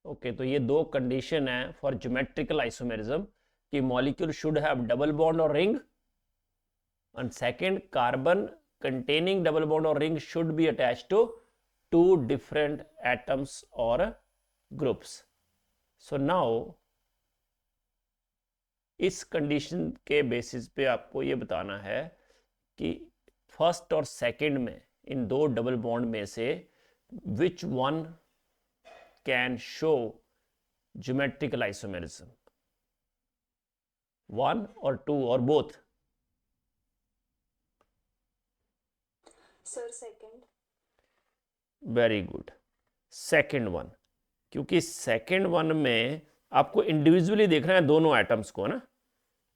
Okay, तो ये दो कंडीशन है फॉर ज्योमेट्रिकल आइसोमेरिज्म कि molecule should have double bond और ring, and second, carbon containing double bond or ring should be attached to two different atoms or groups. So now इस condition के basis पे आपको ये बताना है कि फर्स्ट और सेकंड में इन दो डबल बॉन्ड में से which one can show geometrical isomerism, one और टू और both? Sir second. Very good, second one, क्योंकि सेकंड वन में आपको इंडिविजुअली देखना है दोनों एटम्स को, है ना।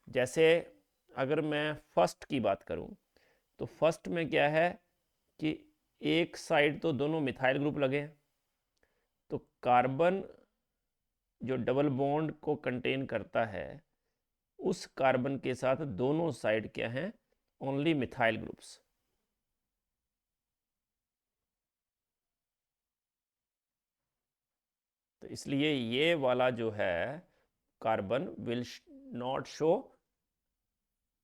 जैसे अगर मैं फर्स्ट की बात करूं तो फर्स्ट में क्या है कि एक साइड तो दोनों मिथाइल ग्रुप लगे हैं, तो कार्बन जो डबल बॉन्ड को कंटेन करता है उस कार्बन के साथ दोनों साइड क्या हैं, ओनली मिथाइल ग्रुप्स। तो इसलिए ये वाला जो है carbon will not show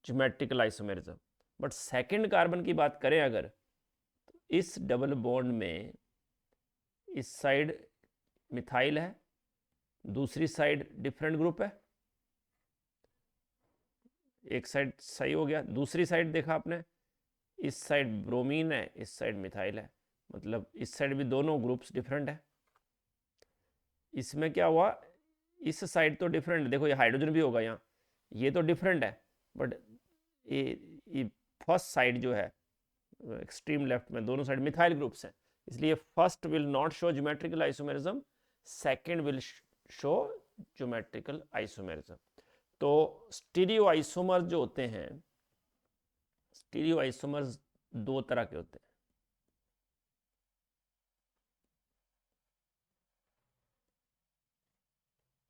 geometrical isomerism. But second carbon की बात करें अगर, तो इस डबल बॉन्ड में इस साइड मिथाइल है, दूसरी साइड डिफरेंट ग्रुप है, एक साइड सही हो गया, दूसरी साइड देखा आपने, इस साइड ब्रोमीन है, इस साइड मिथाइल है, मतलब इस साइड भी दोनों ग्रुप्स डिफरेंट है। इसमें क्या हुआ, इस साइड तो डिफरेंट, देखो ये हाइड्रोजन भी होगा यहाँ, ये तो डिफरेंट है, बट ये फर्स्ट साइड जो है एक्सट्रीम लेफ्ट में दोनों साइड मिथाइल ग्रुप्स हैं, इसलिए first will not show geometrical isomerism, second will show geometrical isomerism. तो स्टीरियो आइसोमर जो होते हैं, स्टीरियो आइसोमर्स दो तरह के होते हैं।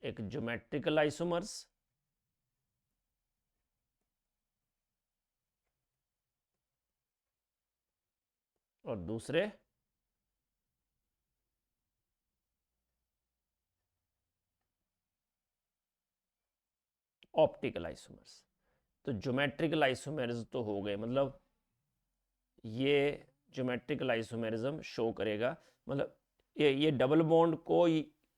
एक ज्योमेट्रिकल आइसोमर्स और दूसरे ऑप्टिकल आइसोमर्स। तो ज्योमेट्रिकल आइसोमेरिज्म तो हो गए, मतलब ये ज्योमेट्रिकल आइसोमेरिज्म शो करेगा, मतलब ये डबल बॉन्ड को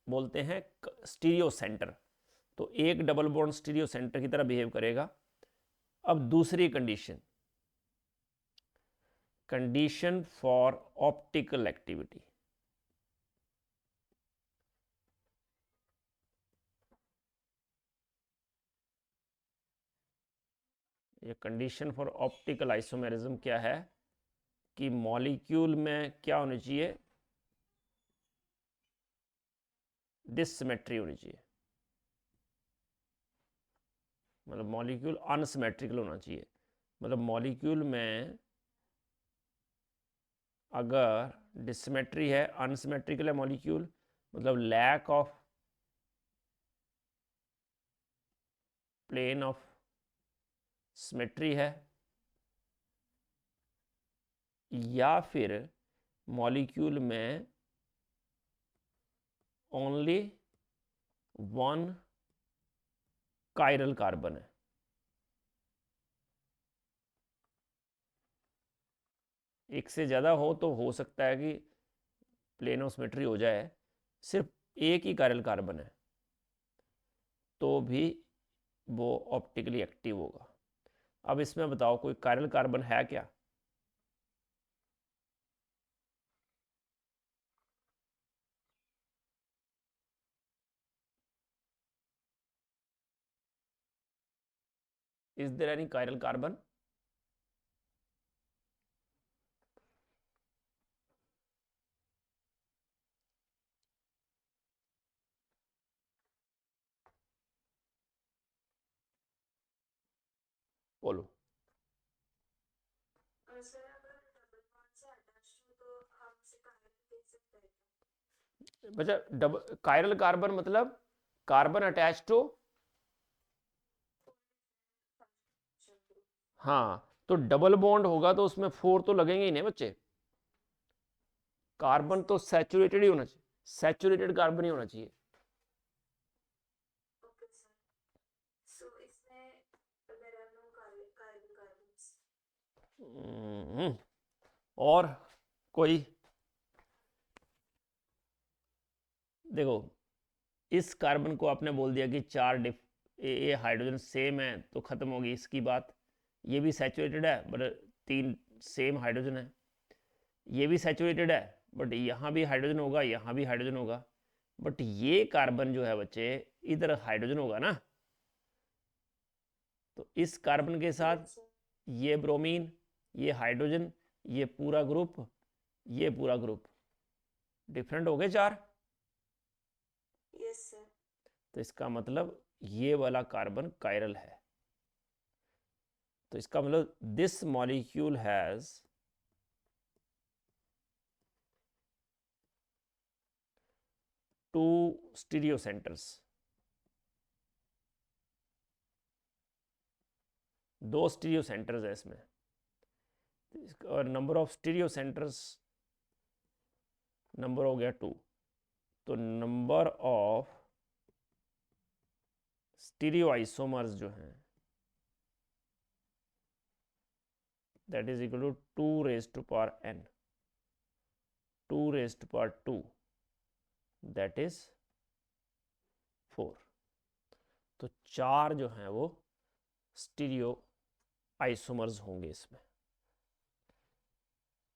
बोलते हैं स्टीरियो सेंटर, तो एक डबल बॉन्ड स्टीरियो सेंटर की तरह बिहेव करेगा। अब दूसरी condition, condition for optical activity, ये कंडीशन फॉर ऑप्टिकल आइसोमेरिज्म क्या है कि मॉलिक्यूल में क्या होनी चाहिए, डिससिमेट्री होनी चाहिए, मतलब मॉलिक्यूल अनसिमेट्रिकल होना चाहिए। मतलब मॉलिक्यूल में अगर डिससिमेट्री है, अनसिमेट्रिकल है मॉलिक्यूल, मतलब lack of plane of symmetry है, या फिर मॉलिक्यूल में ओनली वन कायरल कार्बन है। एक से ज़्यादा हो तो हो सकता है कि प्लेन ऑफ सिमेट्री हो जाए, सिर्फ एक ही कायरल कार्बन है तो भी वो ऑप्टिकली एक्टिव होगा। अब इसमें बताओ कोई कायरल कार्बन है क्या? Is there any chiral carbon? बोलो। सर अगर डबल बॉन्ड से अटैच हो तो हम उसे कार्बन दे सकते हैं क्या? बच्चा डबल कायरल कार्बन मतलब कार्बन अटैच टू, हाँ, तो डबल बॉन्ड होगा तो उसमें फोर तो लगेंगे ही नहीं बच्चे, कार्बन तो सैचुरेटेड ही होना चाहिए, सैचुरेटेड कार्बन ही होना चाहिए। और कोई? देखो, इस कार्बन को आपने बोल दिया कि चार ये हाइड्रोजन सेम है तो ख़त्म होगी इसकी बात। ये भी सैचुरेटेड है बट 3 सेम हाइड्रोजन है। ये भी सैचुरेटेड है बट यहाँ भी हाइड्रोजन होगा, यहाँ भी हाइड्रोजन होगा। बट ये कार्बन जो है बच्चे, इधर हाइड्रोजन होगा ना, तो इस कार्बन के साथ यस सर। ये ब्रोमीन, ये हाइड्रोजन, ये पूरा ग्रुप, ये पूरा ग्रुप डिफरेंट हो गए 4। Yes sir. तो इसका मतलब ये वाला कार्बन कायरल है। तो इसका मतलब this molecule has two stereo centres, 2 stereo centres है इसमें। और number of stereo centres, number हो गया 2। तो नंबर ऑफ स्टीरियो आइसोमर्स जो हैं that is equal to 2 raise to power n, 2 raise to power 2, that is 4। तो 4 जो हैं वो स्टीरियो आइसोमर्स होंगे इसमें।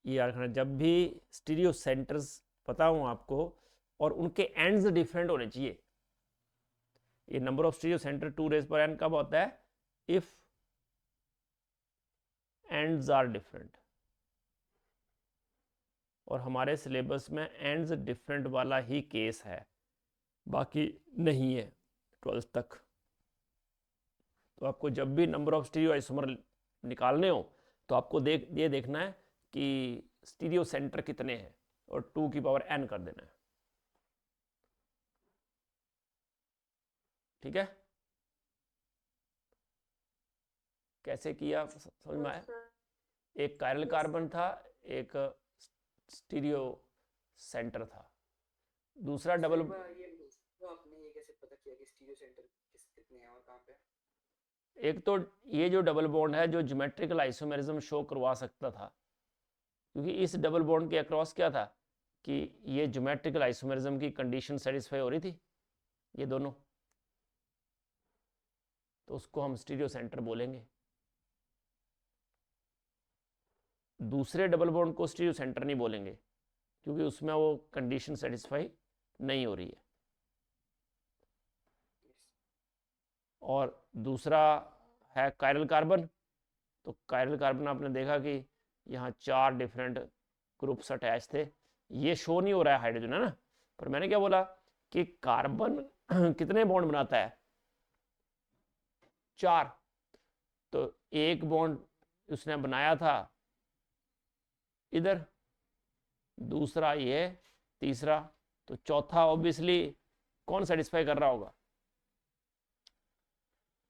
ये याद रखना, जब भी स्टीरियो सेंटर्स पता हो आपको और उनके एंड्स डिफरेंट होने चाहिए। ये number of stereo centre 2 raise पर n कब होता है? If ends are different. और हमारे सिलेबस में एंड्स डिफरेंट वाला ही केस है, बाकी नहीं है 12th तक। तो आपको जब भी नंबर ऑफ स्टीरियो आइसोमर निकालने हो तो आपको ये देखना है कि स्टीरियो सेंटर कितने हैं और 2 की पावर n कर देना है। ठीक है? कैसे किया समझ में आया? एक कायरल कार्बन था, एक स्टीरियो सेंटर था, दूसरा डबल। आपने ये कैसे पता किया कि स्टीरियो सेंटर कितने हैं और कहाँ पे? एक तो ये जो डबल बॉन्ड है जो ज्योमेट्रिकल आइसोमेरिज्म शो करवा सकता था, क्योंकि इस डबल बॉन्ड के अक्रॉस क्या था कि ये ज्योमेट्रिकल आइसोमेरिज्म की कंडीशन सेटिस्फाई हो रही थी, ये दोनों। तो उसको हम स्टीरियो सेंटर बोलेंगे। दूसरे डबल बॉन्ड को स्टीरियो सेंटर नहीं बोलेंगे क्योंकि उसमें वो कंडीशन सेटिस्फाई नहीं हो रही है। और दूसरा है कायरल कार्बन। तो कायरल कार्बन आपने देखा कि यहाँ 4 डिफरेंट ग्रुप्स अटैच थे। ये शो नहीं हो रहा है हाइड्रोजन, है ना, पर मैंने क्या बोला कि कार्बन कितने बॉन्ड बनाता है? 4। तो एक बॉन्ड उसने बनाया था इधर, दूसरा ये, तीसरा, तो चौथा ऑब्वियसली कौन सेटिस्फाई कर रहा होगा?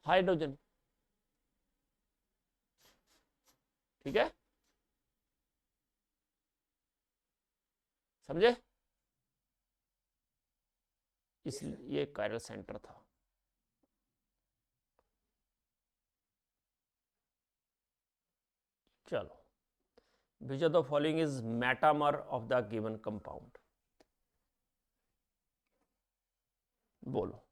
हाइड्रोजन। ठीक है, समझे? इसलिए ये कायरल सेंटर था। चलो, which of the following is metamer of the given compound? बोलो।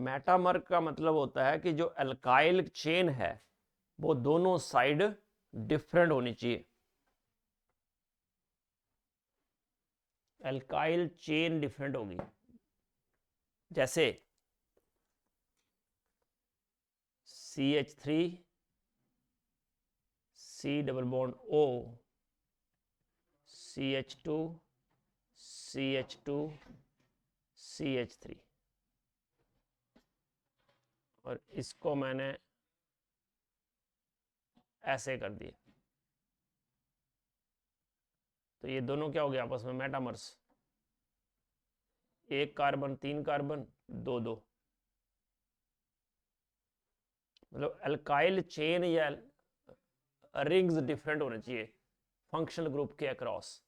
मेटामर का मतलब होता है कि जो अल्काइल चेन है वो दोनों साइड डिफरेंट होनी चाहिए। अल्काइल चेन डिफरेंट होगी, जैसे CH3 C double bond O, CH2 CH2 CH3। और इसको मैंने ऐसे कर दिया, तो ये दोनों क्या हो गया आपस में? मेटामर्स। एक कार्बन 3 कार्बन 2 2, मतलब अल्काइल चेन या रिंग्स डिफरेंट होने चाहिए फंक्शनल ग्रुप के अक्रॉस।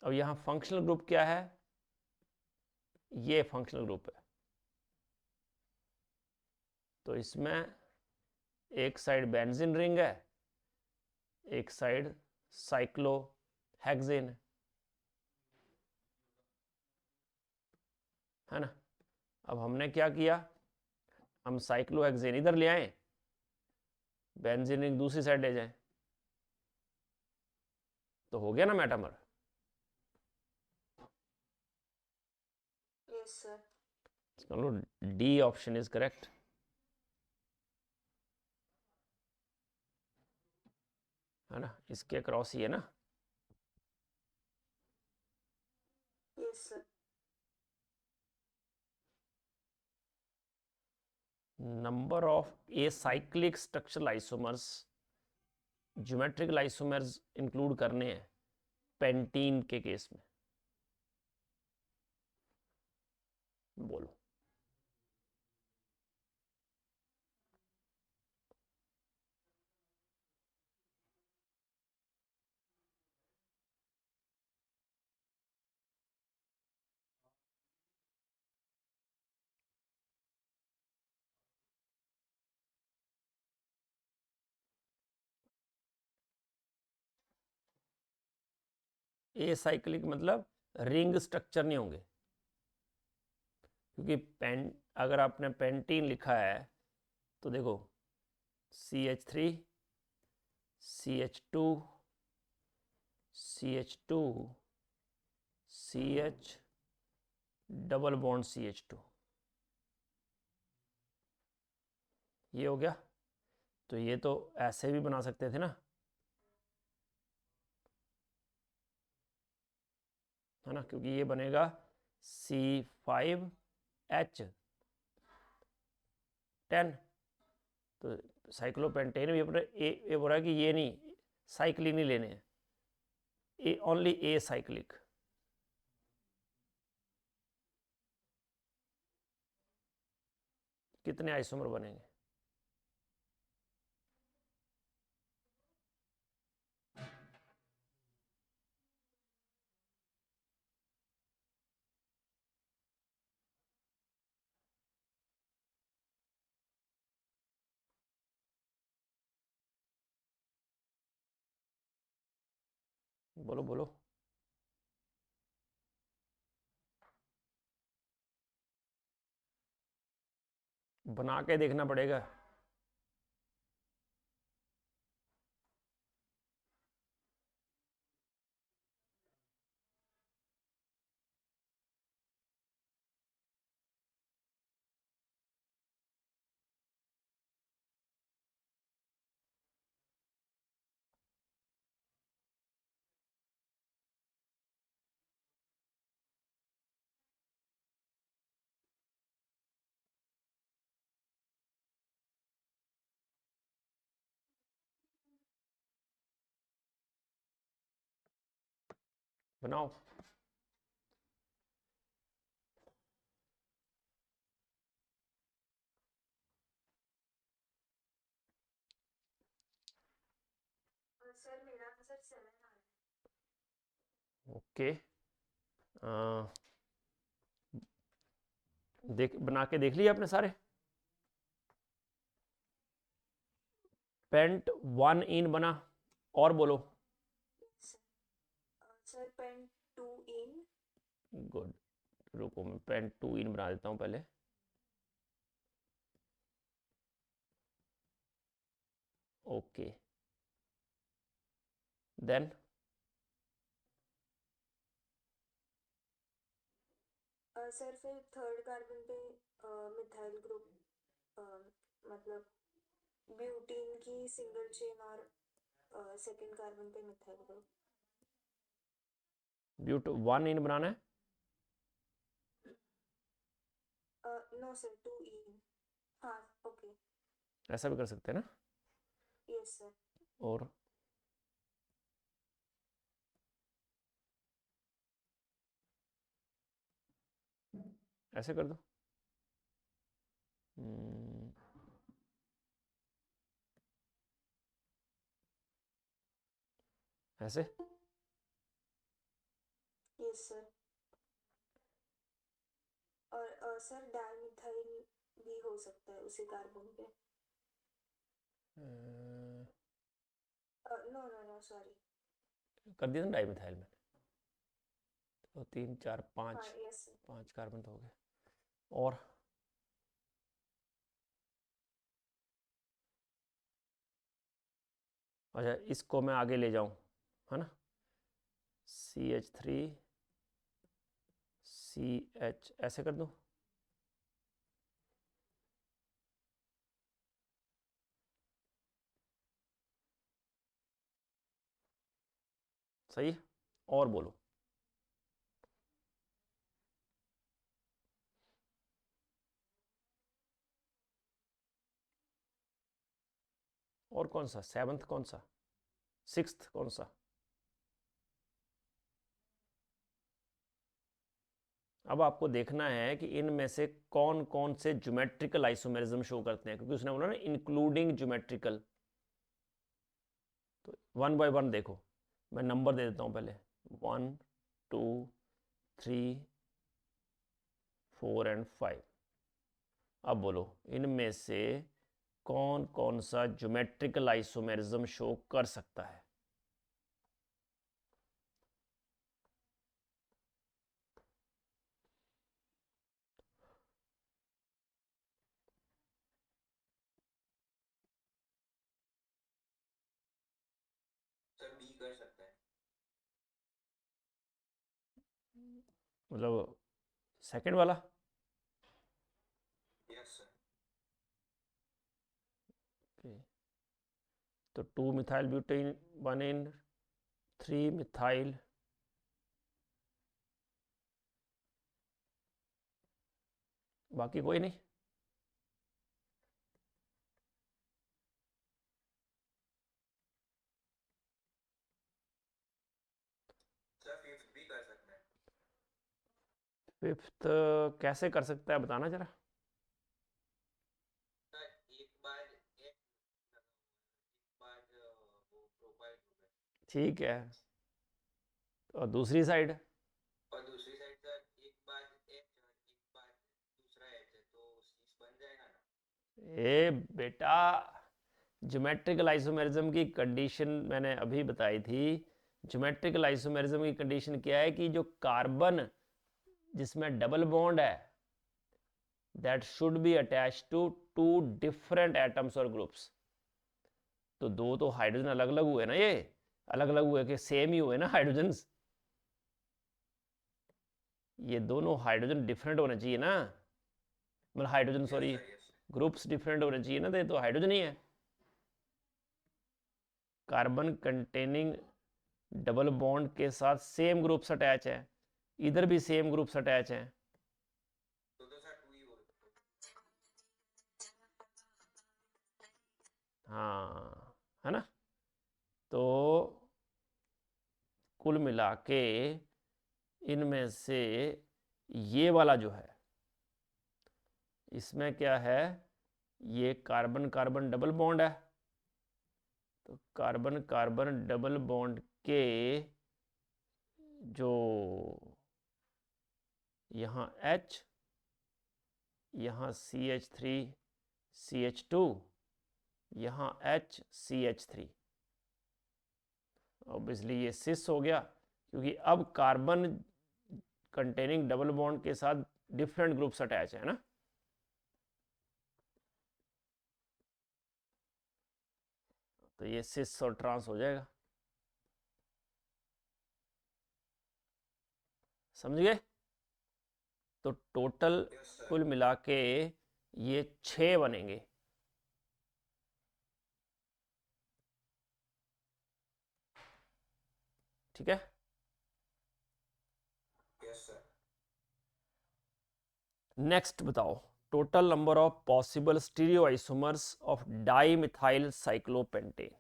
अब यहां फंक्शनल ग्रुप क्या है, ये फंक्शनल ग्रुप है। तो इसमें एक साइड बेंजीन रिंग है, एक साइड साइक्लोहेक्सेन है ना। अब हमने क्या किया, हम साइक्लोहेक्सेन इधर ले आए, बेंजीन रिंग दूसरी साइड ले जाए, तो हो गया ना मेटामर। Yes sir. चलो डी ऑप्शन इज करेक्ट। है ना, इसके अक्रॉस ही है ना। Yes sir. Number of acyclic structural isomers, geometrical isomers include करने हैं पेंटीन के केस में, बोलो। एसाइक्लिक मतलब रिंग स्ट्रक्चर नहीं होंगे, क्योंकि अगर आपने पेंटीन लिखा है तो देखो CH3 CH2 CH2 CH double bond CH2, ये हो गया। तो ये तो ऐसे भी बना सकते थे ना, है ना, क्योंकि ये बनेगा C5H10। तो साइक्लोपेंटेन भी अपने ये बोल रहा है कि ये नहीं, साइक्लिक नहीं लेने हैं, ओनली ए साइक्लिक। कितने आइसोमर बनेंगे, बोलो बोलो। बना के देखना पड़ेगा। बनाओ। और सर मेरा आंसर 7 आ रहा ओके, देख बना के देख लिया आपने सारे। पेंट 1 इन बना, और बोलो। है। सर पेन 2 इन। गुड, रुको मैं पेंट 2 इन बना देता हूं पहले। ओके, देन सर फिर थर्ड कार्बन पे मिथाइल ग्रुप, मतलब ब्यूटीन की सिंगल चेन, और सेकंड कार्बन पे मिथाइल ग्रुप। ब्यूट 1 इन बनाना है। No sir 2 ene. हाँ ओके। ऐसा भी कर सकते हैं ना। Yes sir. और ऐसे कर दो। ऐसे। Yes sir. और सर डाइमिथाइल भी हो सकता है उसी कार्बन पे। No no no sorry. कर दिया ना डाइमिथाइल में, तो 3 4 5 हाँ यस सर। 5 कार्बन तो हो गए। और अच्छा, इसको मैं आगे ले जाऊं, है ना, CH3 CH ऐसे कर दूं। सही है। और बोलो। और कौन सा, 7th कौन सा, 6th कौन सा? अब आपको देखना है कि इनमें से कौन कौन से ज्योमेट्रिकल आइसोमेरिज्म शो करते हैं, क्योंकि उसने बोला ना इंक्लूडिंग ज्योमेट्रिकल। तो 1 बाय 1 देखो, मैं नंबर दे देता हूं पहले, 1 2 3 4 एंड 5। अब बोलो इनमें से कौन कौन सा ज्योमेट्रिकल आइसोमेरिज्म शो कर सकता है? सर बी कर सकता है। मतलब सेकंड वाला? Yes sir. तो 2 मिथाइल ब्यूटेन 1 इन 3 मिथाइल, बाकी कोई नहीं। सर फिफ्थ भी कर सकता है। फिफ्थ कैसे कर सकता है, बताना जरा। सर एक बार एक लगा हुआ है, एक बार वो प्रोपाइल ग्रुप है। ठीक है, और दूसरी साइड? और दूसरी साइड सर एक बार एच है, एक बार दूसरा एच है, तो 6 बन जाएगा ना। ए बेटा, ज्योमेट्रिकल आइसोमेरिज्म की कंडीशन मैंने अभी बताई थी। ज्योमेट्रिकल आइसोमेरिज्म की कंडीशन क्या है कि जो कार्बन जिसमें डबल बॉन्ड है, that should be attach to 2 different atoms और ग्रुप्स। तो दो तो हाइड्रोजन अलग अलग हुए ना, ये अलग अलग हुए कि सेम ही हुए ना हाइड्रोजन? ये दोनों हाइड्रोजन डिफरेंट होने चाहिए ना, मतलब hydrogen yes sorry, sir, yes sir. Groups different होने चाहिए ना, तो हाइड्रोजन ही है। कार्बन कंटेनिंग डबल बॉन्ड के साथ सेम ग्रुप्स अटैच है, इधर भी सेम ग्रुप्स अटैच हैं। तो सर 2 ही हो। हाँ, है ना? तो कुल मिला के इनमें से ये वाला जो है, इसमें क्या है, ये कार्बन कार्बन डबल बॉन्ड है, तो कार्बन कार्बन डबल बॉन्ड के जो यहाँ H, यहाँ CH3 CH2, यहाँ HCH3, ऑब्वियसली ये सिस हो गया, क्योंकि अब कार्बन कंटेनिंग डबल बॉन्ड के साथ डिफरेंट ग्रुप्स अटैच है ना। तो ये सिस और ट्रांस हो जाएगा। समझ गए? तो टोटल यस सर। कुल मिला के ये 6 बनेंगे। ठीक है। Yes sir. नेक्स्ट बताओ, total number of possible stereoisomers of dimethyl cyclopentane.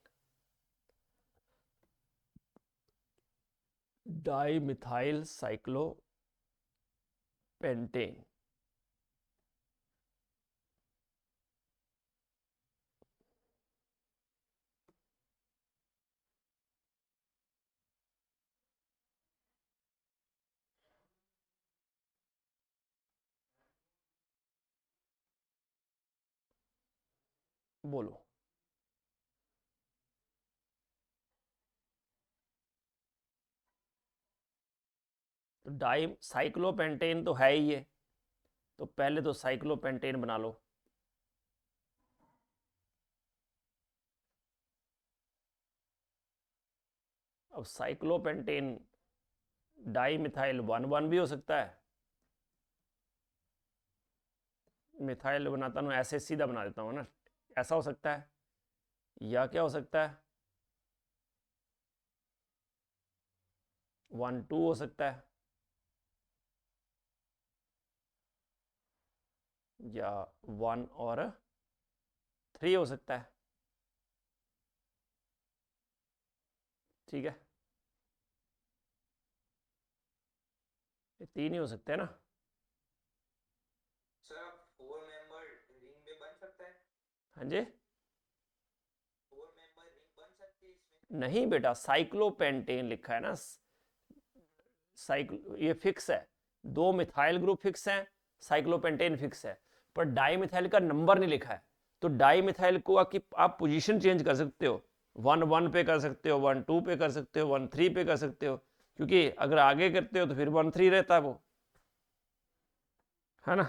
Dimethyl cyclopentane, बोलो। तो डाई साइक्लोपेंटेन तो है ही ये, तो पहले तो साइक्लोपेंटेन बना लो। अब साइक्लोपेंटेन डाई मिथाइल 1,1 भी हो सकता है। मिथाइल बनाता हूँ ऐसे, सीधा बना देता हूँ ना, ऐसा हो सकता है, या क्या हो सकता है 1,2 हो सकता है, या 1 और 3 हो सकता है। ठीक है, ये 3 ही हो सकते हैं ना। सर अब 4 मेंबर रिंग में बन सकता है? हाँ जी, 4 मेंबर रिंग बन सकती है इसमें? नहीं बेटा, साइक्लोपेंटेन लिखा है ना, ये फिक्स है, 2 मिथाइल ग्रुप फिक्स हैं, साइक्लोपेंटेन फिक्स है, पर डाई मिथाइल का नंबर नहीं लिखा है। तो डाई मिथाइल को आप पोजीशन चेंज कर सकते हो, 1,1 पे कर सकते हो, 1,2 पे कर सकते हो, 1,3 पे कर सकते हो, क्योंकि अगर आगे करते हो तो फिर 1,3 रहता है वो, है ना।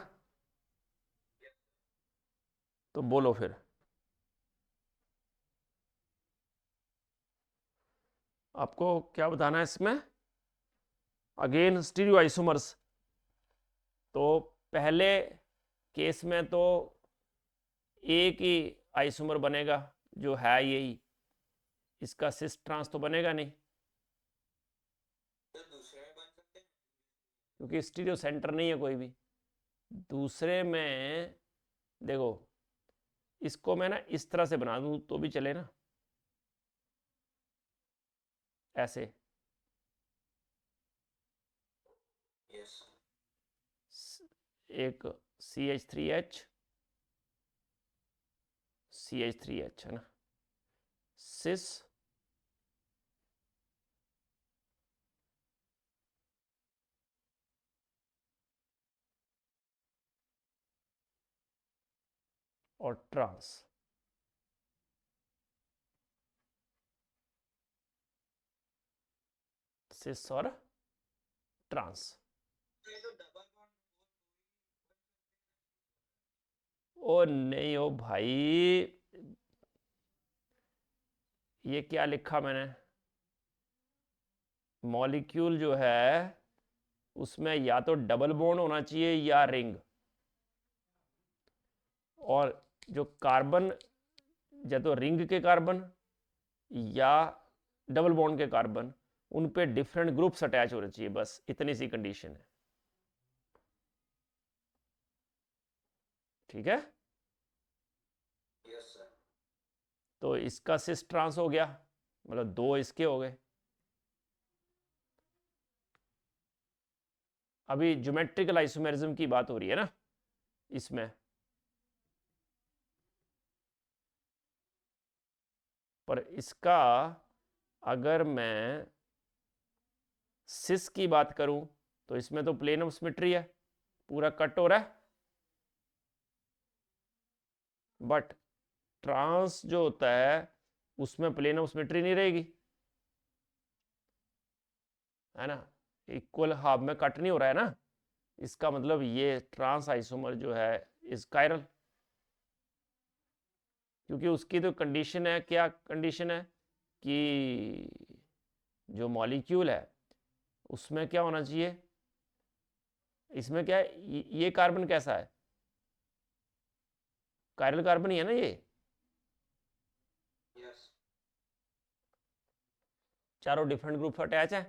तो बोलो फिर, आपको क्या बताना है इसमें। अगेन स्टीरियो आइसोमर्स, तो पहले केस में तो एक ही आइसोमर बनेगा जो है यही, इसका सिस ट्रांस तो बनेगा नहीं, तो दूसरे में बन सकते हैं? क्योंकि स्टीरियो सेंटर नहीं है कोई भी। दूसरे में देखो, इसको मैं ना इस तरह से बना दूं तो भी चले ना, ऐसे, यस। एक CH3H CH3H है ना, सिस और ट्रांस, सिस और ट्रांस। ये तो डबल बॉन्ड ओ नहीं ओ भाई, ये क्या लिखा मैंने, मॉलिक्यूल जो है उसमें या तो डबल बॉन्ड होना चाहिए या रिंग, और जो कार्बन या तो रिंग के कार्बन या डबल बॉन्ड के कार्बन, उन पे डिफरेंट ग्रुप्स अटैच होने चाहिए, बस इतनी सी कंडीशन है। ठीक है, यस सर। तो इसका सिस ट्रांस हो गया, मतलब 2 इसके हो गए। अभी ज्योमेट्रिकल आइसोमेरिज्म की बात हो रही है ना इसमें, पर इसका अगर मैं सिस की बात करूं तो इसमें तो प्लेन ऑफ सिमेट्री है, पूरा कट हो रहा है, बट ट्रांस जो होता है उसमें प्लेन ऑफ सिमेट्री नहीं रहेगी, है ना, इक्वल हाफ में कट नहीं हो रहा है ना, इसका मतलब ये ट्रांस आइसोमर जो है इज कायरल, क्योंकि उसकी तो कंडीशन है, क्या कंडीशन है कि जो मॉलिक्यूल है उसमें क्या होना चाहिए, इसमें क्या है, ये कार्बन कैसा है, कायरल कार्बन ही है ना ये, यस। चारों डिफरेंट ग्रुप अटैच है,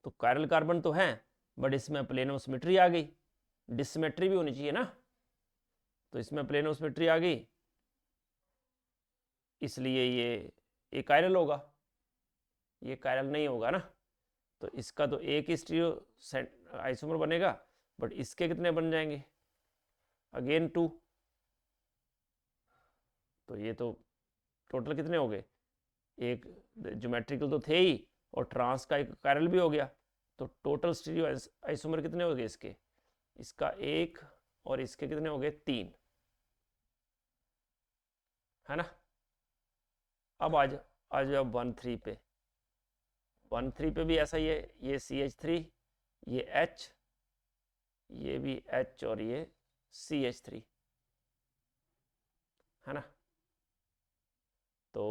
तो कायरल कार्बन तो है, बट इसमें प्लेन ऑफ सिमेट्री आ गई, डिससिमेट्री भी होनी चाहिए ना, तो इसमें प्लेन ऑफ सिमेट्री आ गई, इसलिए ये कायरल होगा, ये कायरल नहीं होगा ना, तो इसका तो एक ही स्टीरियो आइसोमर बनेगा, बट इसके कितने बन जाएंगे, अगेन 2, तो ये तो टोटल कितने हो गए, एक ज्योमेट्रिकल तो थे ही और ट्रांस का एक कायरल भी हो गया, तो टोटल स्टीरियो आइसोमर कितने हो गए इसके, इसका 1 और इसके कितने हो गए 3। है ना। अब आ जाओ 1,3 पे। 1,3 पे भी ऐसा ही है, ये CH3, ये H, ये भी H और ये CH3, है ना। तो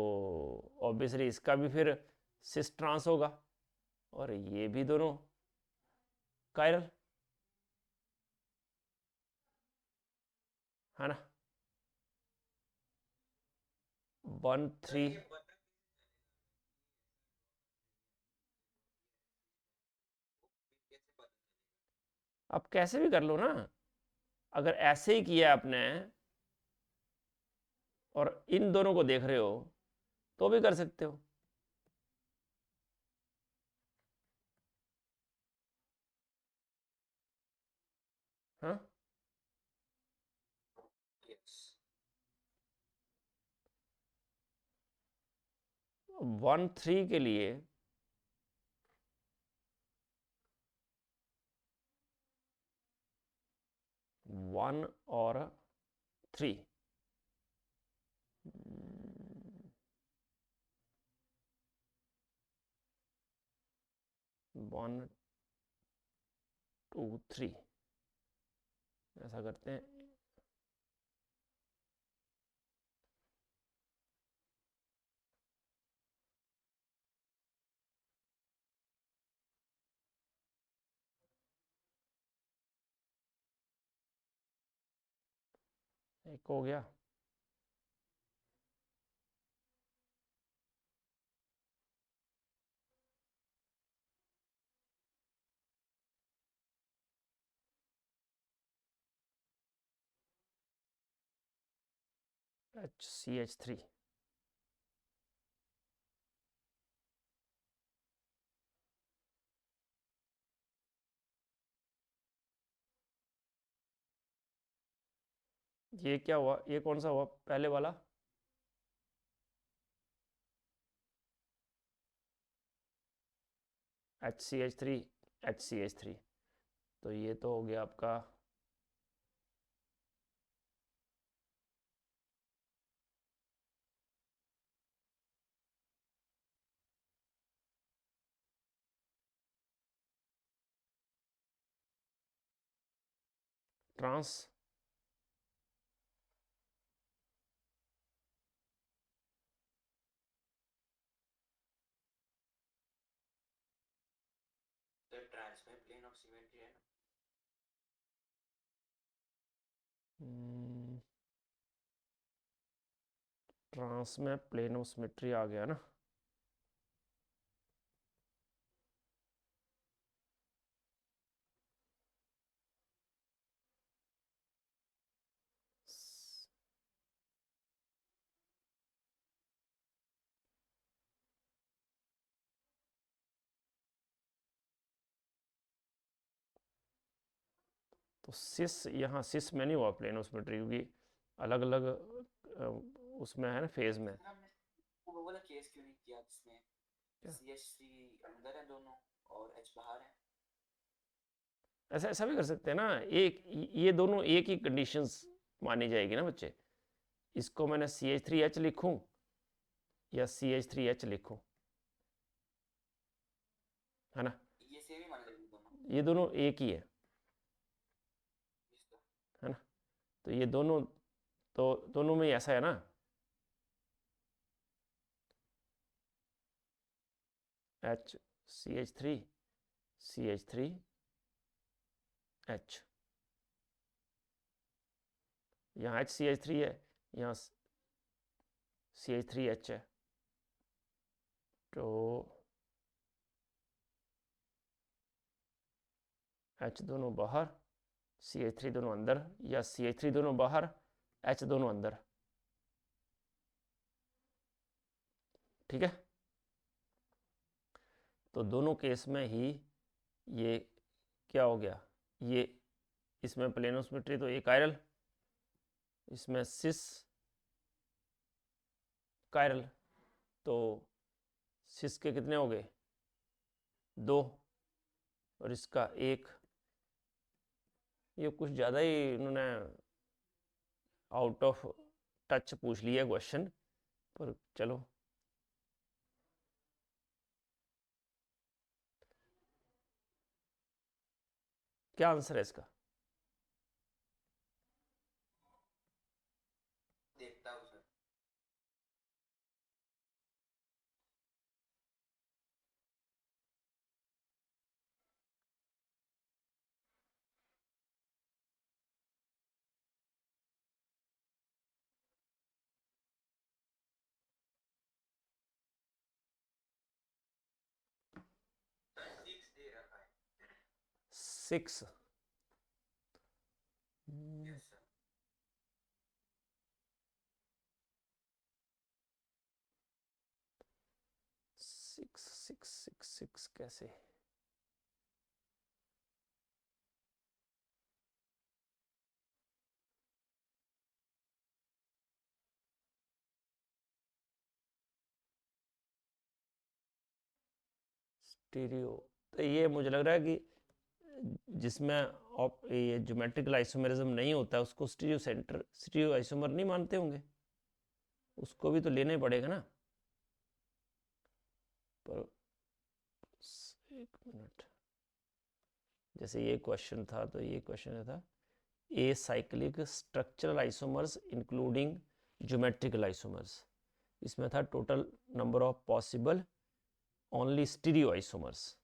ऑब्वियसली इसका भी फिर सिस ट्रांस होगा, और ये भी दोनों कायरल, है ना। 1,3 ये पता कैसे पता चलेगा? आप कैसे भी कर लो ना, अगर ऐसे ही किया आपने और इन दोनों को देख रहे हो तो भी कर सकते हो। हाँ, Yes. 1,3 के लिए 1 और 3, 1 2 3, ऐसा करते हैं। एक हो गया, HCH3, ये क्या हुआ, ये कौन सा हुआ पहले वाला, HCH3, HCH3, तो ये तो हो गया आपका ट्रांस, तो ट्रांस में प्लेन ऑफ सिमेट्री है ना? ट्रांस में प्लेन ऑफ सिमेट्री आ गया ना। तो सिस, यहाँ सिस में नहीं हुआ प्लेन ऑफ सिमेट्री, क्योंकि अलग अलग उसमें है ना, फेज में। फिर हमने वो वाला केस क्यों नहीं किया जिसमें क्या CH3 अंदर है दोनों और H बाहर है? ऐसा ऐसा भी कर सकते हैं ना, एक ये दोनों एक ही कंडीशंस मानी जाएगी ना बच्चे। इसको मैंने CH3H लिखूं या CH3H लिखूं, है ना। ये सेम ही माना जाएगा दोनों ये दोनों एक ही इसका। है ना। तो ये दोनों, तो दोनों में ही ऐसा है ना, H CH3 CH3 H, यहाँ HCH3 है, यहाँ CH3H है, तो H दोनों बाहर, CH3 दोनों अंदर, या CH3 दोनों बाहर, H दोनों अंदर, ठीक है। तो दोनों केस में ही ये क्या हो गया, ये इसमें प्लेन ऑफ सिमेट्री तो एक कायरल, इसमें सिस कायरल, तो सिस के कितने हो गए, 2, और इसका 1। ये कुछ ज़्यादा ही इन्होंने आउट ऑफ टच पूछ लिया क्वेश्चन, पर चलो क्या आंसर है इसका? देखता हूँ सर। सर 6 दे रखा है। 6? Yes sir. 6 कैसे? स्टीरियो, तो ये मुझे लग रहा है कि जिसमें ये ज्योमेट्रिकल आइसोमेरिज्म नहीं होता है उसको स्टीरियो आइसोमर नहीं मानते होंगे, उसको भी तो लेना ही पड़ेगा ना। पर एक मिनट, जैसे ये क्वेश्चन था तो ये क्वेश्चन था acyclic structural isomers including geometrical isomers, इसमें था total number of possible only stereo isomers.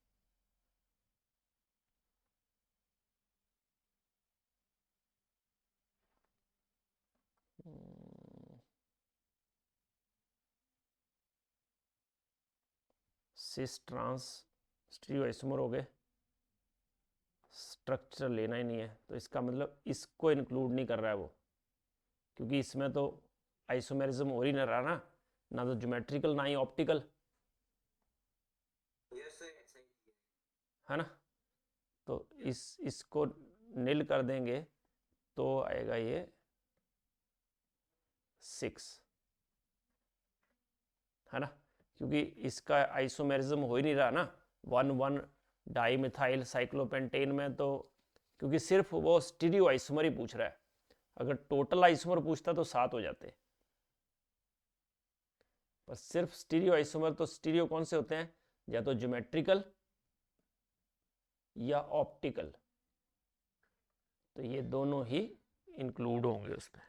Cis trans stereo isomer हो गए, स्ट्रक्चर लेना ही नहीं है, तो इसका मतलब इसको इंक्लूड नहीं कर रहा है वो, क्योंकि इसमें तो आइसोमेरिज्म हो ही नहीं रहा ना, ना तो ज्योमेट्रिकल ना ही ऑप्टिकल, यस सर, ऐसा ही है ना। तो इसको नील कर देंगे तो आएगा ये 6, है ना, क्योंकि इसका आइसोमेरिज्म हो ही नहीं रहा ना 1,1 डाईमिथाइल साइक्लोपेंटेन में, तो क्योंकि सिर्फ वो स्टीरियो आइसोमर ही पूछ रहा है, अगर टोटल आइसोमर पूछता तो 7 हो जाते, पर सिर्फ स्टीरियो आइसोमर, तो स्टीरियो कौन से होते हैं, या तो ज्योमेट्रिकल या ऑप्टिकल, तो ये दोनों ही इंक्लूड होंगे उसमें।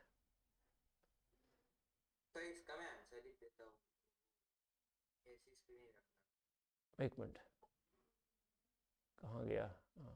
सर। इसका मैं आंसर लिख देता हूँ, ऐसी स्क्रीन नहीं रखना। एक मिनट, कहाँ गया? हाँ,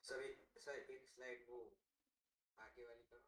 सर एक स्लाइड वो आगे वाली करो।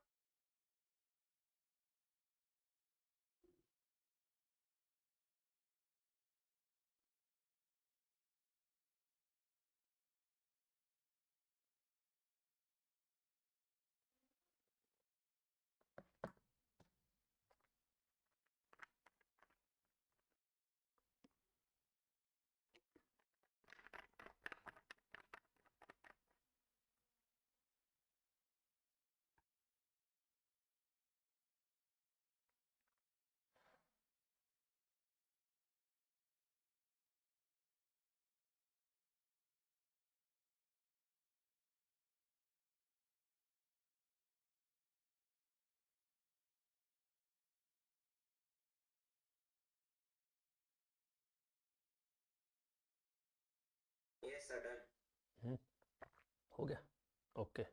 Yes sir, done. हो गया, ओके।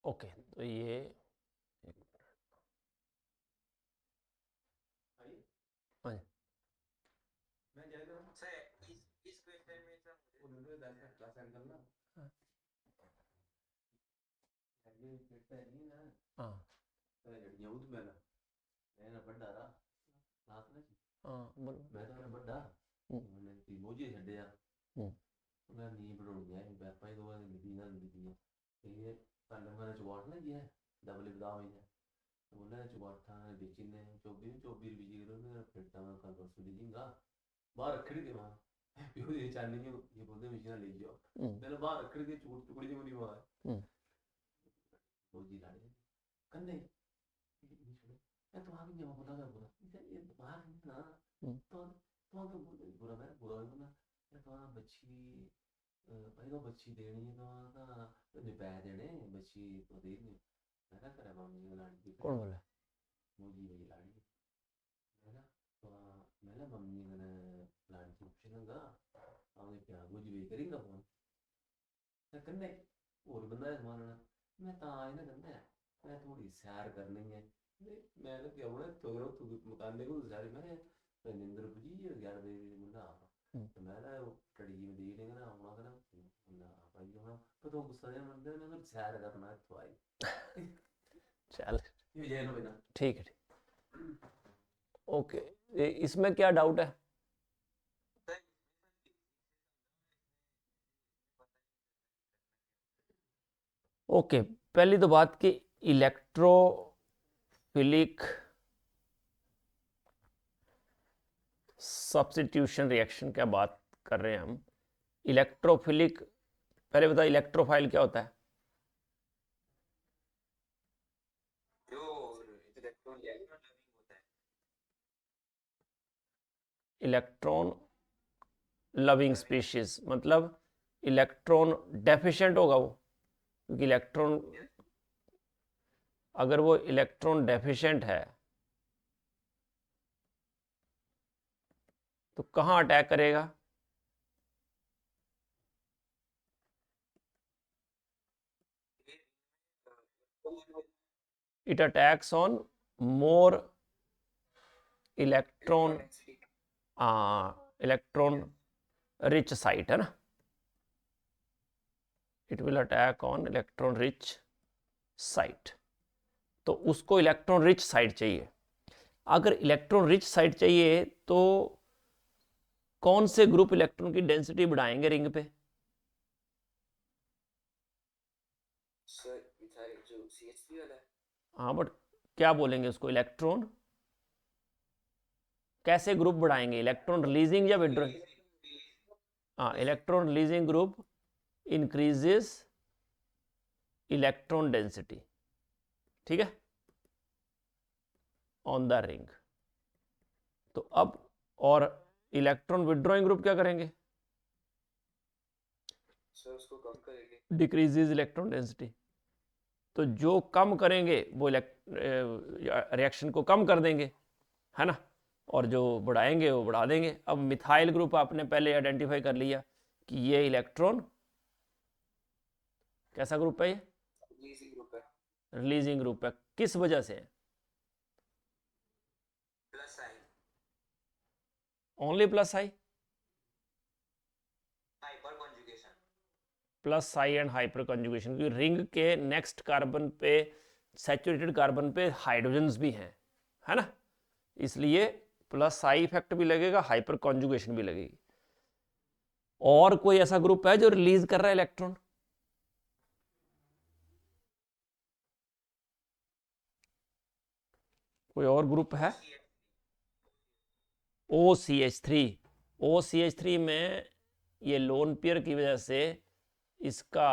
ओके, तो ये हाँ जी। हाँ हाँ बोलो कौन बोला चल ठीक है ओके इसमें क्या डाउट है ओके पहली तो बात कि इलेक्ट्रोफिलिक सब्स्टिट्यूशन रिएक्शन क्या बात कर रहे हैं हम इलेक्ट्रोफिलिक पहले बताओ इलेक्ट्रोफाइल क्या होता है जो इलेक्ट्रॉन लविंग होता है इलेक्ट्रॉन लविंग स्पीशीज मतलब इलेक्ट्रॉन डेफिशिएंट होगा वो क्योंकि इलेक्ट्रॉन अगर वो इलेक्ट्रॉन डेफिशिएंट है तो कहाँ अटैक करेगा it attacks on more electron rich site है ना it will attack on electron rich site तो उसको इलेक्ट्रॉन रिच साइट चाहिए अगर इलेक्ट्रॉन रिच साइट चाहिए तो कौन से ग्रुप इलेक्ट्रॉन की डेंसिटी बढ़ाएंगे रिंग पे सर मिथाइल जो CH3 वाला है हाँ बट क्या बोलेंगे उसको इलेक्ट्रॉन कैसे ग्रुप बढ़ाएंगे इलेक्ट्रॉन रिलीजिंग या विड्रॉइंग हाँ electron releasing group increases electron density ठीक है ऑन द रिंग तो अब और इलेक्ट्रॉन विड्रॉइंग ग्रुप क्या करेंगे सर उसको कम करेंगे डिक्रीजेस इलेक्ट्रॉन डेंसिटी तो जो कम करेंगे वो रिएक्शन को कम कर देंगे है ना और जो बढ़ाएंगे वो बढ़ा देंगे अब मिथाइल ग्रुप आपने पहले आइडेंटिफाई कर लिया कि ये इलेक्ट्रॉन कैसा ग्रुप है ये रिलीजिंग ग्रुप है रिलीजिंग ग्रुप है किस वजह से है plus I only plus I hyper conjugation plus I and hyper conjugation क्योंकि रिंग के नेक्स्ट कार्बन पे सैचुरेटेड कार्बन पे हाइड्रोजन्स भी हैं है ना इसलिए प्लस आई इफेक्ट भी लगेगा हाइपर कॉन्जुगेशन भी लगेगी और कोई ऐसा ग्रुप है जो रिलीज कर रहा है इलेक्ट्रॉन कोई और ग्रुप है OCH3 में ये लोन पेयर की वजह से इसका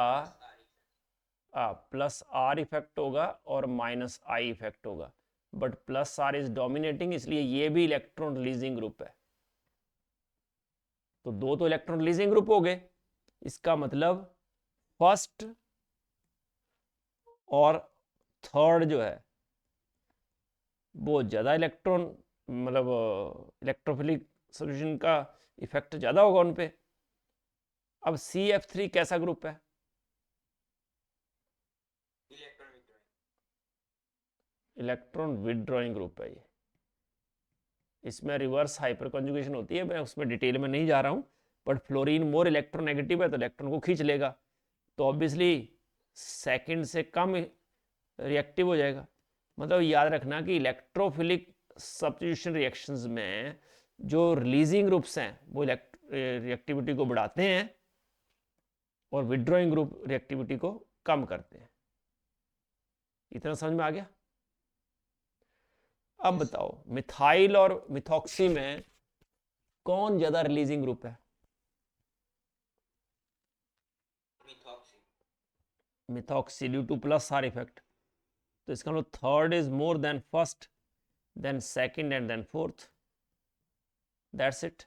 प्लस आर इफेक्ट होगा और माइनस आई इफेक्ट होगा but plus R is dominating इसलिए ये भी इलेक्ट्रॉन रिलीजिंग ग्रुप है तो दो तो इलेक्ट्रॉन रिलीजिंग ग्रुप हो गए इसका मतलब फर्स्ट और थर्ड जो है वो ज़्यादा इलेक्ट्रॉन मतलब इलेक्ट्रोफिलिक सॉल्यूशन का इफेक्ट ज़्यादा होगा उन पे अब CF3 कैसा ग्रुप है इलेक्ट्रॉन विदड्रॉइंग ग्रुप है ये इसमें रिवर्स हाइपर कॉन्जुगेशन होती है मैं उसमें डिटेल में नहीं जा रहा हूँ बट फ्लोरीन मोर इलेक्ट्रोनेगेटिव है तो इलेक्ट्रॉन को खींच लेगा तो ऑब्वियसली सेकंड से कम रिएक्टिव हो जाएगा। मतलब याद रखना कि इलेक्ट्रोफिलिक सब्स्टिट्यूशन रिएक्शंस में जो रिलीजिंग ग्रुप्स हैं वो रिएक्टिविटी को बढ़ाते हैं और विड्रॉइंग ग्रुप रिएक्टिविटी को कम करते हैं। इतना समझ में आ गया? अब बताओ मिथाइल और मिथॉक्सी में कौन ज्यादा रिलीजिंग ग्रुप है? Methoxy due to plus R effect. तो इसका मतलब third is more than first, then second and then fourth. That's it.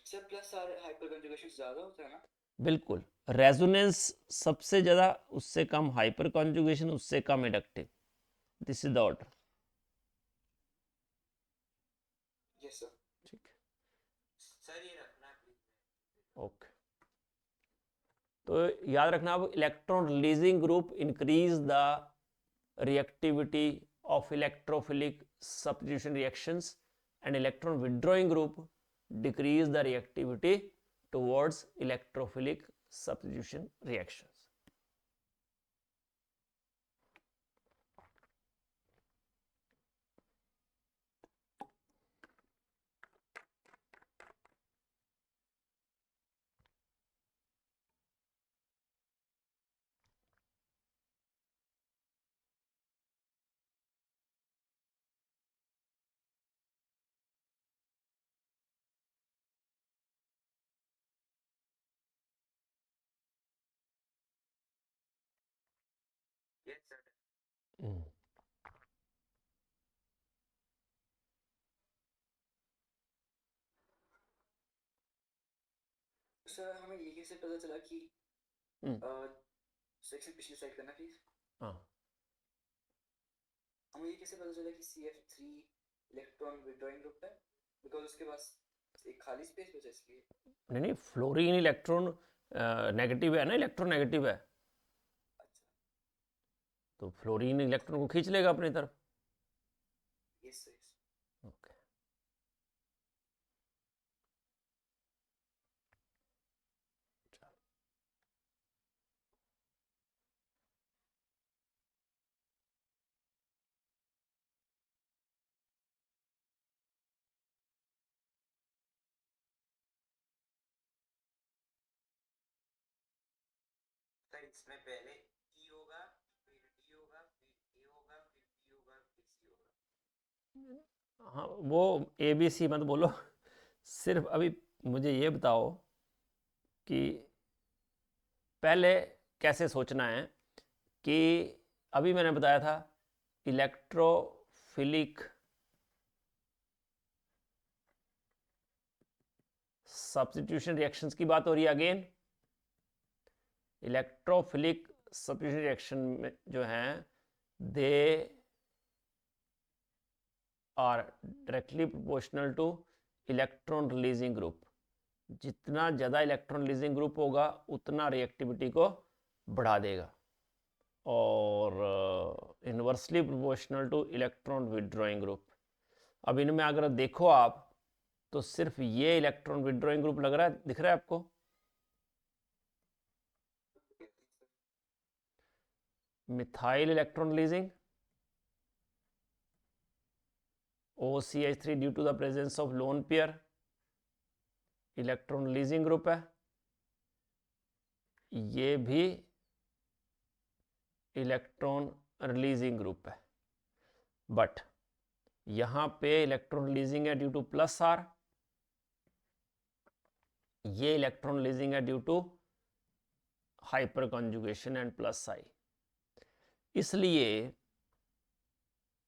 Sir plus R hyperconjugation ज्यादा होता है ना? बिल्कुल, रेजोनेंस सबसे ज्यादा, उससे कम हाइपर कॉन्जुगेशन, उससे कम inductive. This is the order. Yes sir. ठीक है, सर ये रखना प्लीज। ओके। तो याद रखना, अब electron releasing group increase the reactivity of electrophilic substitution reactions and electron withdrawing group decrease the reactivity towards electrophilic substitution reactions. Yes sir. Sir हमें ये कैसे पता चला कि सेक्शन पिछली साइड करना प्लीज। हाँ, हमें ये कैसे पता चला कि CF3 इलेक्ट्रॉन विड्रॉइंग ग्रुप है? बिकॉज उसके पास एक खाली स्पेस बचा इसलिए। नहीं नहीं, फ्लोरीन इलेक्ट्रॉन नेगेटिव है ना, इलेक्ट्रॉन नेगेटिव है, अच्छा। तो फ्लोरीन इलेक्ट्रॉन को खींच लेगा अपनी तरफ। Yes sir. ओके, सर इसमें पहले E होगा, फिर D होगा, फिर A होगा, फिर B होगा, फिर C होगा। हाँ वो ABC मत बोलो। सिर्फ अभी मुझे ये बताओ कि पहले कैसे सोचना है कि अभी मैंने बताया था इलेक्ट्रोफिलिक सब्स्टिट्यूशन रिएक्शंस की बात हो रही है। अगेन इलेक्ट्रोफिलिक सब्स्टिट्यूशन रिएक्शन में जो हैं they are directly proportional to electron releasing group. जितना ज़्यादा इलेक्ट्रॉन रिलीजिंग ग्रुप होगा उतना रिएक्टिविटी को बढ़ा देगा, और inversely proportional to electron withdrawing group. अब इनमें अगर देखो आप तो सिर्फ ये इलेक्ट्रॉन विड्रॉइंग ग्रुप लग रहा है, दिख रहा है आपको? Methyl electron releasing OCH3 due to the presence of lone pair electron releasing group है। ये भी इलेक्ट्रॉन रिलीजिंग ग्रुप है, बट यहां पे इलेक्ट्रॉन रिलीजिंग है ड्यू टू प्लस आर, ये इलेक्ट्रॉन रिलीजिंग है due to hyper conjugation and plus I. इसलिए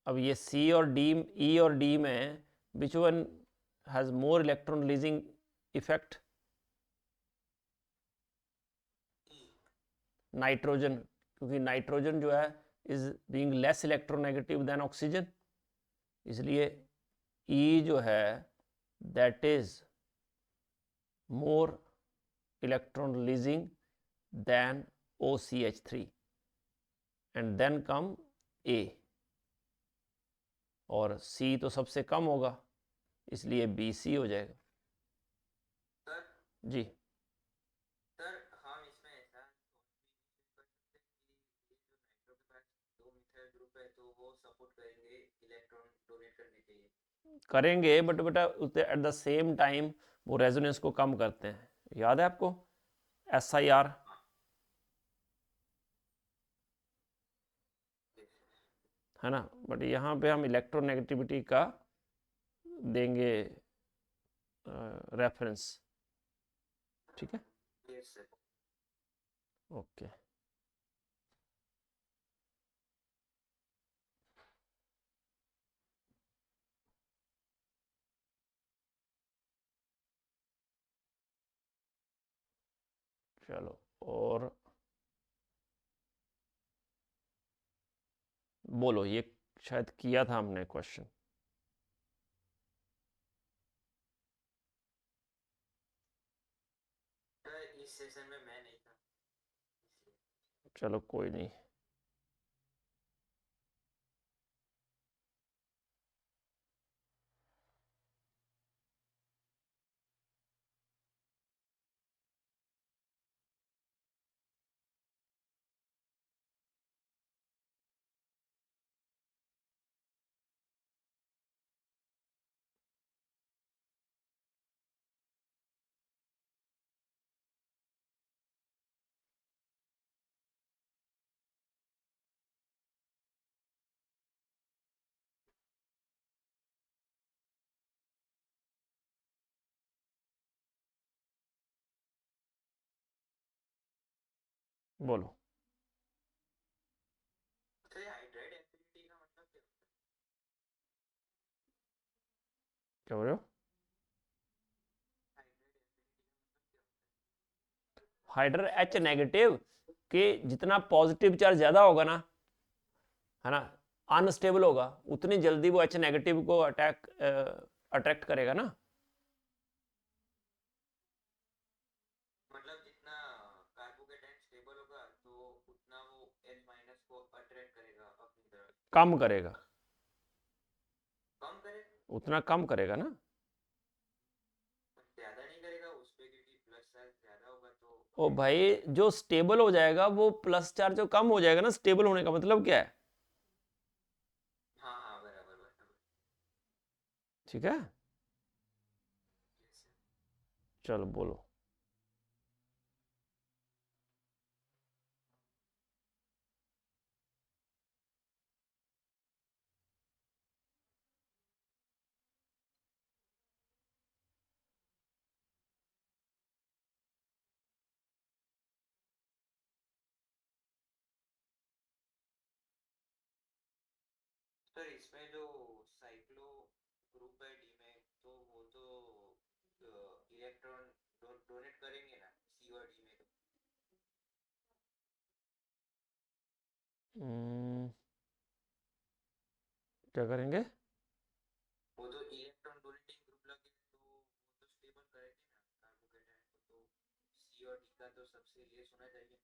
अब ये सी और डी, ई और डी में which one has more electron releasing effect? Nitrogen, क्योंकि नाइट्रोजन जो है is being less electronegative than oxygen, इसलिए ई जो है that is more electron releasing than OCH3 and then come A, और C तो सबसे कम होगा, इसलिए BC हो जाएगा। सर जी, सर हम इसमें ऐसा कर सकते हैं कि ये जो नाइट्रो के ग्रुप है तो वो सपोर्ट करेंगे इलेक्ट्रॉन डोनेट करने के लिए। करेंगे, बट बेटा एट द सेम टाइम वो रेजोनेंस को कम करते हैं, याद है आपको SIR, है ना। बट यहाँ पे हम इलेक्ट्रोनेगेटिविटी का देंगे रेफरेंस, ठीक है। Yes sir. ओके, चलो और बोलो, ये शायद किया था हमने क्वेश्चन। सर इस सेशन में मैं नहीं था इसलिए। चलो कोई नहीं, बोलो सर हाइड्राइड एफिनिटी का मतलब क्या होता है? क्या बोल रहे हो। हाइड्राइड एफिनिटी का मतलब क्या होता है? हाइड्र H नेगेटिव कि जितना पॉजिटिव चार्ज ज़्यादा होगा ना, है ना, अनस्टेबल होगा, उतनी जल्दी वो H नेगेटिव को अट्रैक्ट करेगा ना। मतलब जितना कार्बोकेटाइन स्टेबल होगा तो उतना वो H माइनस को अट्रैक्ट करेगा अपनी तरफ। कम करेगा, कम करेगा, उतना कम करेगा ना। ज्यादा नहीं करेगा उस पे, क्योंकि प्लस चार्ज ज्यादा होगा तो। ओ भाई, जो स्टेबल हो जाएगा वो प्लस चार्ज जो कम हो जाएगा ना, स्टेबल होने का मतलब क्या है, हाँ हाँ बराबर बराबर। ठीक है। Yes, sir. चलो बोलो। सर इसमें जो साइक्लो ग्रुप है डी में, तो वो तो इलेक्ट्रॉन डोनेट करेंगे ना सी और डी में तो। क्या करेंगे। वो तो इलेक्ट्रॉन डोनेटिंग ग्रुप लगे तो वो तो स्टेबल करेंगे ना कार्बोकेटाइन को, तो सी और डी का तो सबसे लेस होना चाहिए।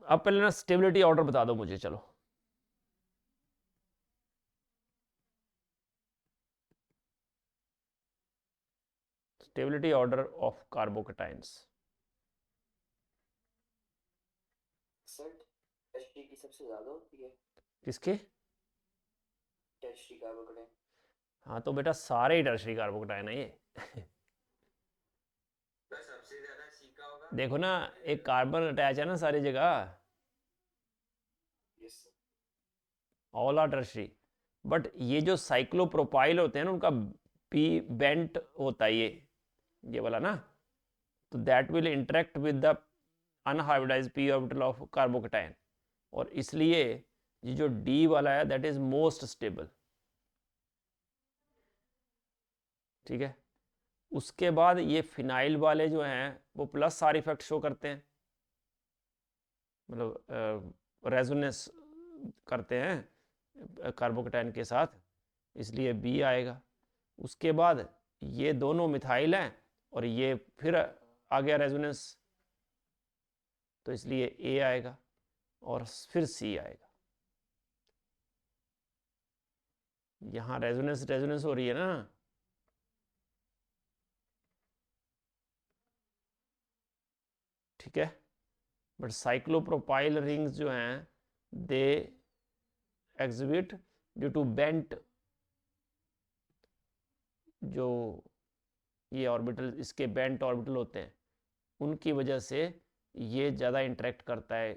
अब पहले ना स्टेबिलिटी ऑर्डर बता दो मुझे, चलो। Stability order of carbocations. Sir tasty की सबसे ज्यादा होती है, किसके। Tasty carbocation. हाँ तो बेटा सारे ही टर्शरी कार्बोकेटाइन है ये। बस सबसे ज्यादा सी का होगा। देखो ना, फिर एक कार्बन अटैच है ना सारी जगह, yes sir. All are tertiary. But ये जो साइक्लोप्रोपाइल होते हैं ना, उनका पी बेंट होता है ये वाला ना, तो that will interact with the unhybridised P orbital of carbocation, और इसलिए ये जो डी वाला है दैट इज मोस्ट स्टेबल, ठीक है। उसके बाद ये फिनाइल वाले जो हैं वो प्लस सार इफेक्ट शो करते हैं, मतलब रेजोनेंस करते हैं कार्बोकेटाइन के साथ, इसलिए बी आएगा। उसके बाद ये दोनों मिथाइल हैं और ये फिर आ गया रेजोनेंस, तो इसलिए ए आएगा और फिर सी आएगा। यहाँ रेजोनेंस रेजोनेंस हो रही है ना, ठीक है। बट साइक्लोप्रोपाइल रिंग्स जो हैं they exhibit due to bent, जो ये ऑर्बिटल इसके बेंट ऑर्बिटल होते हैं उनकी वजह से ये ज़्यादा इंटरेक्ट करता है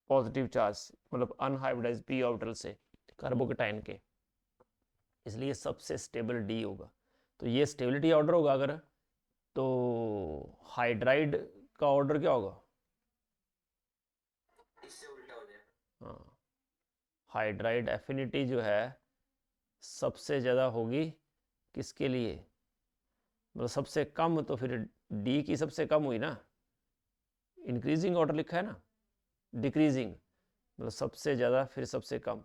पॉजिटिव चार्ज, मतलब अनहाइब्रिडाइज्ड पी ऑर्बिटल से कार्बोकेटाइन के, इसलिए सबसे स्टेबल डी होगा। तो ये स्टेबिलिटी ऑर्डर होगा अगर, तो हाइड्राइड का ऑर्डर क्या होगा? इससे उल्टा हो जाएगा। हाँ, हाइड्राइड एफिनिटी जो है सबसे ज़्यादा होगी किसके लिए? मतलब सबसे कम तो फिर डी की सबसे कम हुई ना, इंक्रीजिंग ऑर्डर लिखा है ना, डिक्रीजिंग मतलब सबसे ज़्यादा फिर सबसे कम,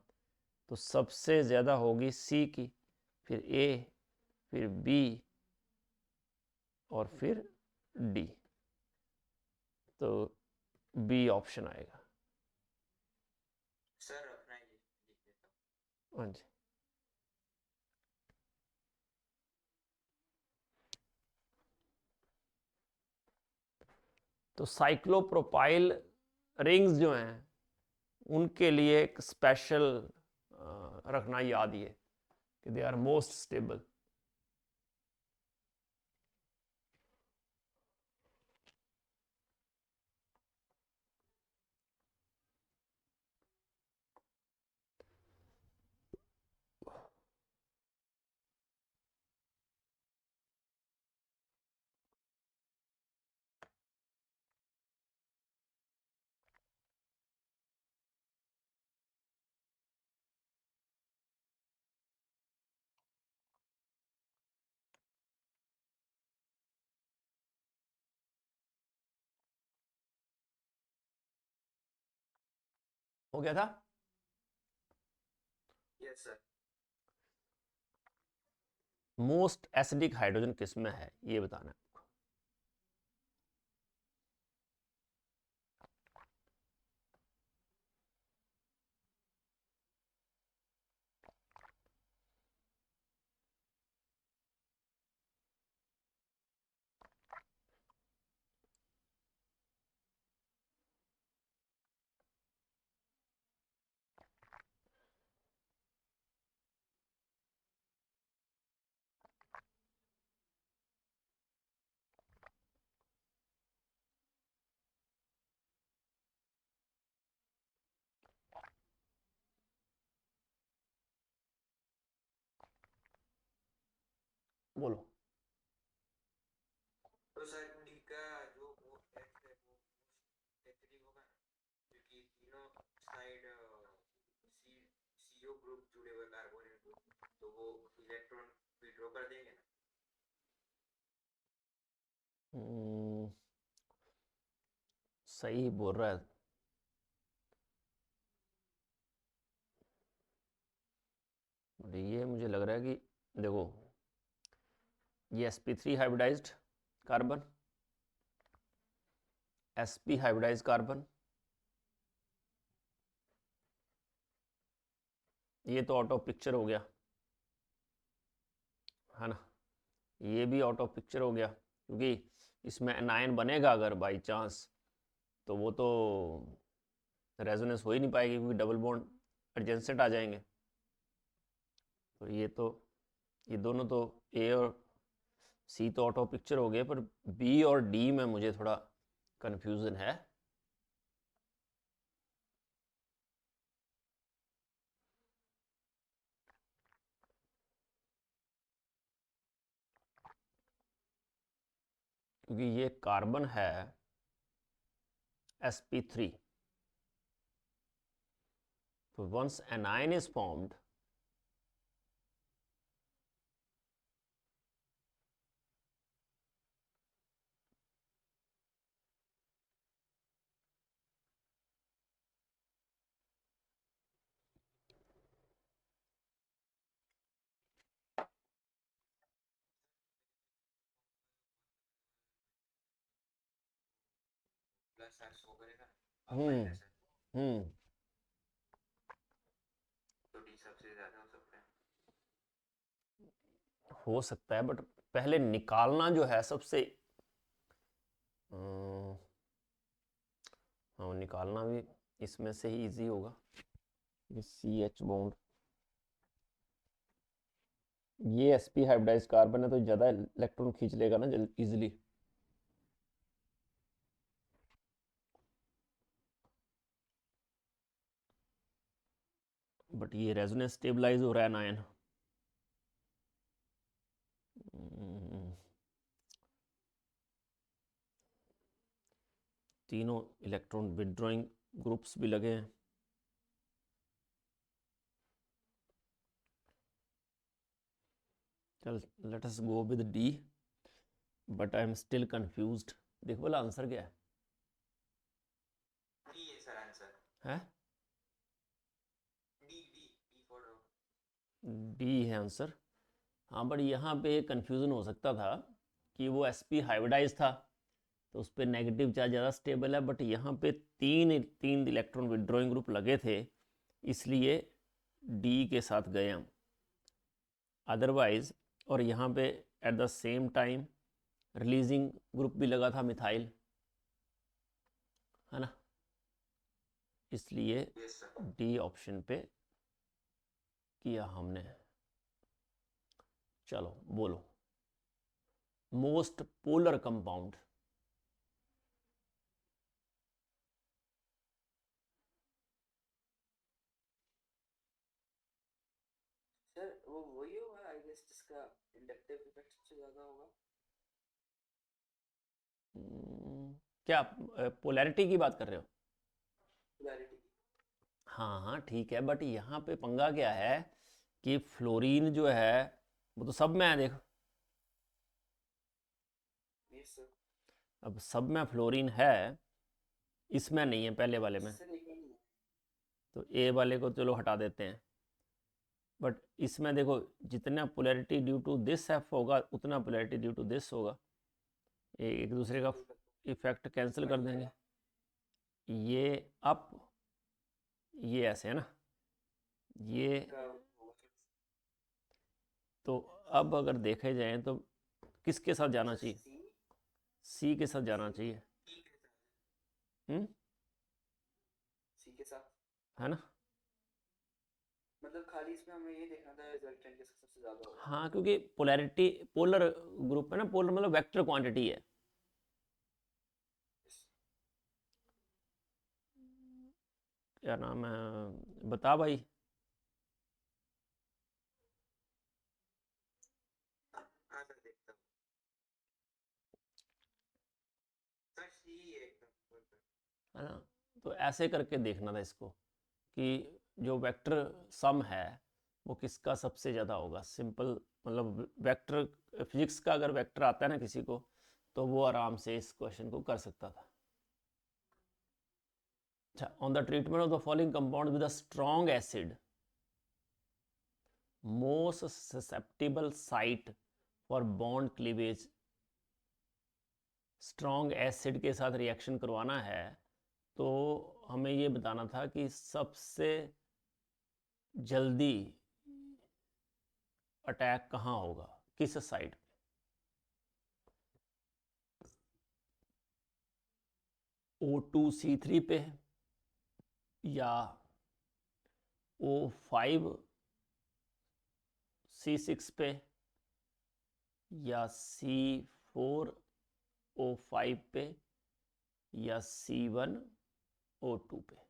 तो सबसे ज़्यादा होगी सी की, फिर ए, फिर बी और फिर डी, तो बी ऑप्शन आएगा। सर अपना ये लिख देता हूँ। हाँ जी, तो साइक्लोप्रोपाइल रिंग्स जो हैं उनके लिए एक स्पेशल रखना याद ये कि दे आर मोस्ट स्टेबल। हो गया था? Yes sir. Most acidic hydrogen किस में है ये बताना है। बोलो। तो सर डी का जो वो एक्स है वो एसिडिक होगा ना, क्योंकि तीनों साइड सी सीओ ग्रुप जुड़े हुए कार्बोनिल ग्रुप, तो वो इलेक्ट्रॉन विड्रॉ कर देंगे ना। सही बोल रहा है। ये मुझे लग रहा है कि देखो ये sp3 hybridised carbon, sp hybridised carbon, ये तो आउट ऑफ पिक्चर हो गया है ना, ये भी आउट ऑफ पिक्चर हो गया क्योंकि इसमें एनायन बनेगा अगर बाई चांस तो वो तो रेजोनेंस हो ही नहीं पाएगी क्योंकि डबल बॉन्ड एडजेंसेंट आ जाएंगे। तो ये दोनों तो ए और सी तो आउट ऑफ पिक्चर हो गए, पर बी और डी में मुझे थोड़ा कन्फ्यूज़न है। क्योंकि ये कार्बन है sp3, तो once anion is formed plus R show करेगा ना, माइनस है, तो डी सबसे ज्यादा हो सकता है। हो सकता है, बट पहले निकालना जो है सबसे निकालना भी इसमें से ही इजी होगा। ये CH बॉन्ड, ये sp हाइब्रिडाइज कार्बन है तो ज़्यादा इलेक्ट्रॉन खींच लेगा ना इजिली। बट ये रेजोनेंस स्टेबलाइज हो रहा है नायन। तीनों इलेक्ट्रॉन विदड्रॉइंग ग्रुप्स भी लगे हैं। चल let us go with D, but I am still confused. देखो बोला आंसर क्या डी है सर आंसर। है? D D D for D है आंसर। हाँ बट यहाँ पे कंफ्यूजन हो सकता था कि वो sp हाइब्रिडाइज था तो उस पर नेगेटिव चार्ज ज़्यादा स्टेबल है, बट यहाँ पे तीन तीन इलेक्ट्रॉन विदड्रॉइंग ग्रुप लगे थे इसलिए डी के साथ गए हम। अदरवाइज, और यहाँ पे at the same time releasing group भी लगा था मिथाइल, है ना, इसलिए यस सर। डी ऑप्शन पे किया हमने। चलो बोलो मोस्ट पोलर कंपाउंड। सर वो वही होगा आई गेस जिसका इंडक्टिव इफेक्ट सबसे ज्यादा होगा। क्या पोलैरिटी की बात कर रहे हो? पोलैरिटी। हाँ हाँ ठीक है, बट यहाँ पे पंगा क्या है कि फ्लोरीन जो है वो तो सब में है, देखो यस सर। अब सब में फ्लोरीन है, इसमें नहीं है पहले वाले में, सर एक मिनट। तो ए वाले को चलो हटा देते हैं। बट इसमें देखो जितना polarity due to this F होगा उतना पोलैरिटी ड्यू टू दिस होगा, एक दूसरे का इफेक्ट कैंसिल कर देंगे। ये अप, ये ऐसे है ना, ये तो अब अगर देखे जाए तो किसके साथ जाना चाहिए? सी के साथ जाना चाहिए। सी के साथ, है ना? मतलब खाली इसमें हमें ये देखना था रिजल्टेंट किसका सबसे ज्यादा होगा। हाँ क्योंकि पोलैरिटी पोलर ग्रुप है ना, पोलर मतलब वेक्टर क्वांटिटी है। क्या नाम है बता भाई? हाँ सर देखता हूँ सर। सी एकदम है ना, तो ऐसे करके देखना था इसको कि जो वेक्टर सम है वो किसका सबसे ज़्यादा होगा। सिंपल मतलब वेक्टर फिजिक्स का अगर वेक्टर आता है ना किसी को तो वो आराम से इस क्वेश्चन को कर सकता था। अच्छा, on the treatment of the following compound with a strong acid, most susceptible site for bond cleavage. Strong acid के साथ रिएक्शन करवाना है तो हमें ये बताना था कि सबसे जल्दी अटैक कहाँ होगा, किस साइड पे, O2C3 पे या O5C6 पे या C4O5 पे या C1O2 पे।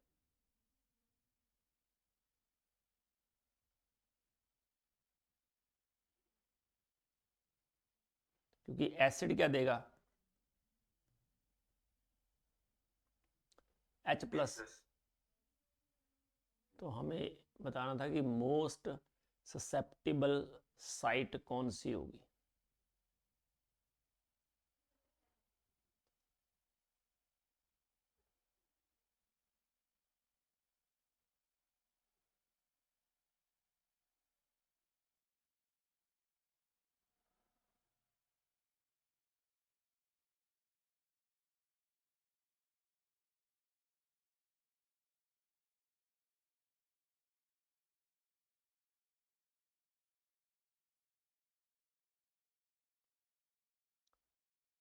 क्योंकि एसिड क्या देगा, H+, तो हमें बताना था कि मोस्ट ससेप्टिबल साइट कौन सी होगी।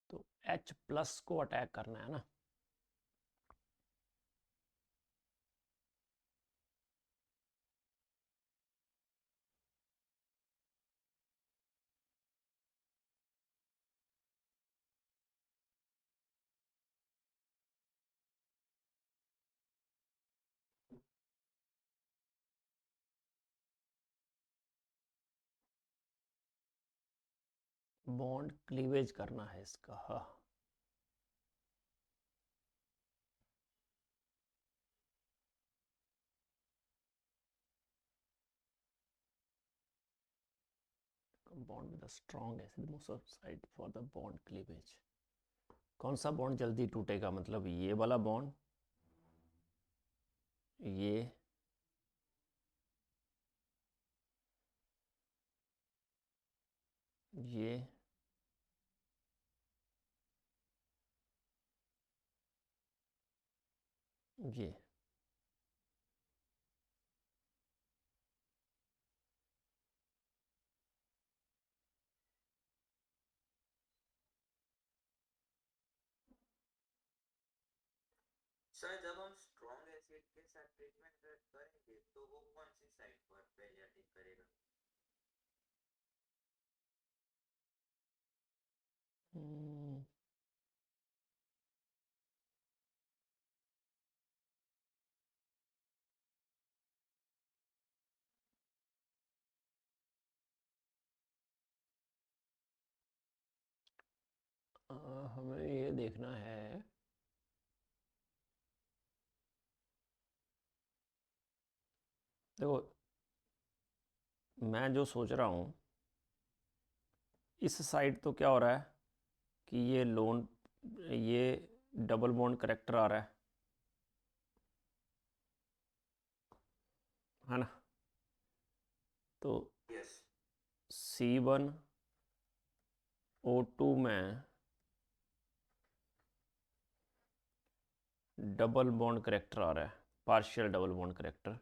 तो H+ को अटैक करना है ना, बॉन्ड क्लीवेज करना है इसका। हाँ, bond with the strong acid most side for the bond cleavage. कौन सा बॉन्ड जल्दी टूटेगा? मतलब ये वाला बॉन्ड, ये ये ये सर जब हम स्ट्रॉन्ग एसिड के साथ ट्रीटमेंट करेंगे तो वो कौन सी साइड पर पहले अटैक करेगा? हम्म, हमें ये देखना है, देखो मैं जो सोच रहा हूँ, इस साइड तो क्या हो रहा है कि ये डबल बॉन्ड करेक्टर आ रहा है ना? तो यस। C1O2 में डबल बॉन्ड करेक्टर आ रहा है, partial double bond character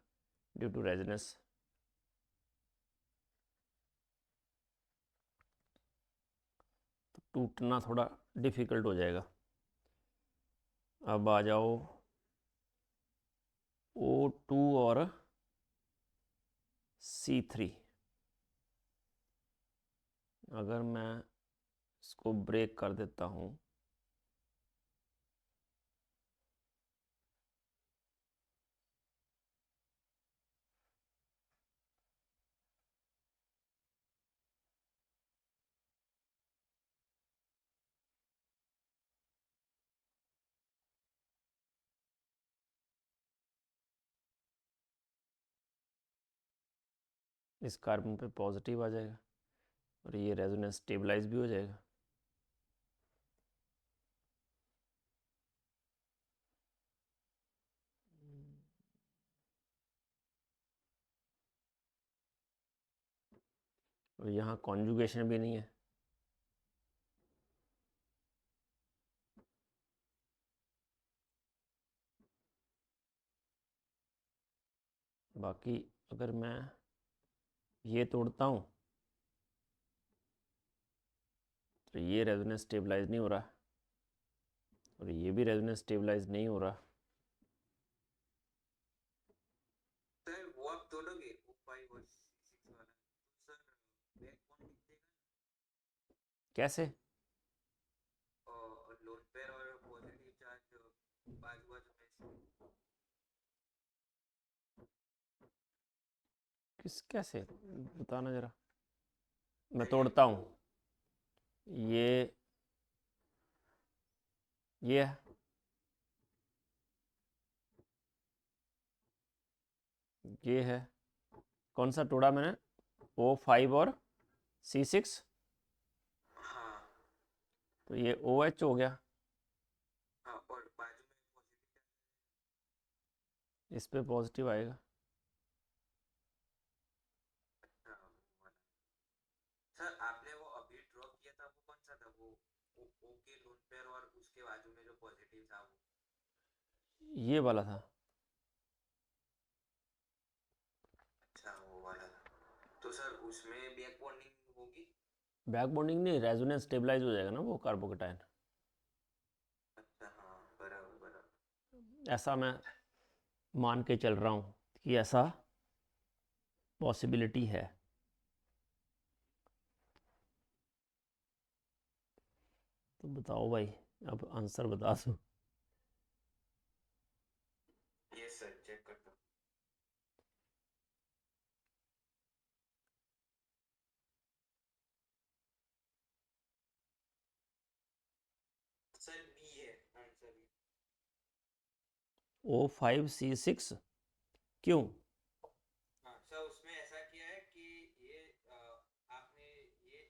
due to resonance. तो टूटना थोड़ा डिफिकल्ट हो जाएगा। अब आ जाओ O2 और C3। अगर मैं इसको ब्रेक कर देता हूँ, इस कार्बन पे पॉजिटिव आ जाएगा और ये रेजोनेंस स्टेबलाइज भी हो जाएगा। और यहाँ कॉन्जुगेशन भी नहीं है। बाकी अगर मैं ये तोड़ता हूँ तो ये रेजोनेंस स्टेबलाइज नहीं हो रहा और ये भी रेजोनेंस स्टेबलाइज नहीं हो रहा। सर वो आप तोड़ोगे O5 और C6 वाला, तो सर बैक बॉन्डिंग देगा कैसे? और लोन पेयर और पॉजिटिव चार्ज बाजू बाजू में से। कैसे बताना जरा। मैं नहीं, तोड़ता हूँ, वो ये है, ये है। कौन सा तोड़ा मैंने? O5 और C6। हाँ तो ये OH हो गया, हाँ, और बाजू में पॉजिटिव इस पे पॉजिटिव आएगा। हाँ वो वाला। सर आपने वो अभी ड्रॉ किया था वो कौन सा था? वो O के लोन पेयर और उसके बाजू में जो पॉजिटिव था वो? ये वाला था। अच्छा वो वाला था। तो सर उसमें बैक बॉन्डिंग होगी? बैक बॉन्डिंग नहीं, रेजोनेंस स्टेबलाइज हो जाएगा ना वो कार्बोकेटायन। अच्छा हाँ, बराबर बराबर। ऐसा मैं मान के चल रहा हूँ कि ऐसा पॉसिबिलिटी है। तो बताओ भाई, अब आंसर बता दो। यस सर, चेक करता हूँ। O5C6 क्यों? हाँ सर, उसमें ऐसा किया है कि ये आपने ये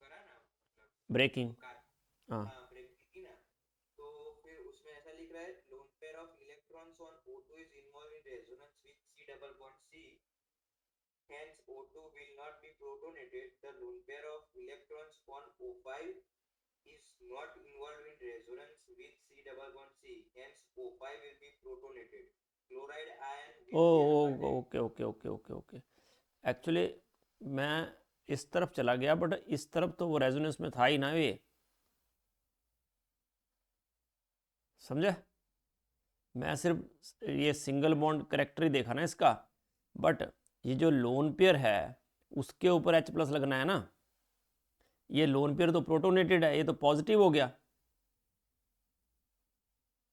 करा ना, मतलब ब्रेकिंग। कार, हाँ हाँ ब्रेक की ना, तो फिर उसमें ऐसा लिख रहा है lone pair of electrons on O2 is involve in resonance with C double bond C, hence O2 will not be protonated. The lone pair of electrons on O5 is not involved in resonance with C double bond C, hence O5 will be protonated. Chloride ion oh will be abundant. Okay okay okay okay okay. Actually मैं इस तरफ चला गया, but इस तरफ तो वो resonance में था ही ना ये, समझे? मैं सिर्फ ये सिंगल बॉन्ड करेक्टर ही देखा ना इसका, बट ये जो लोन पेयर है उसके ऊपर H प्लस लगना है ना। ये लोन पेयर तो प्रोटोनेटेड है, ये तो पॉजिटिव हो गया,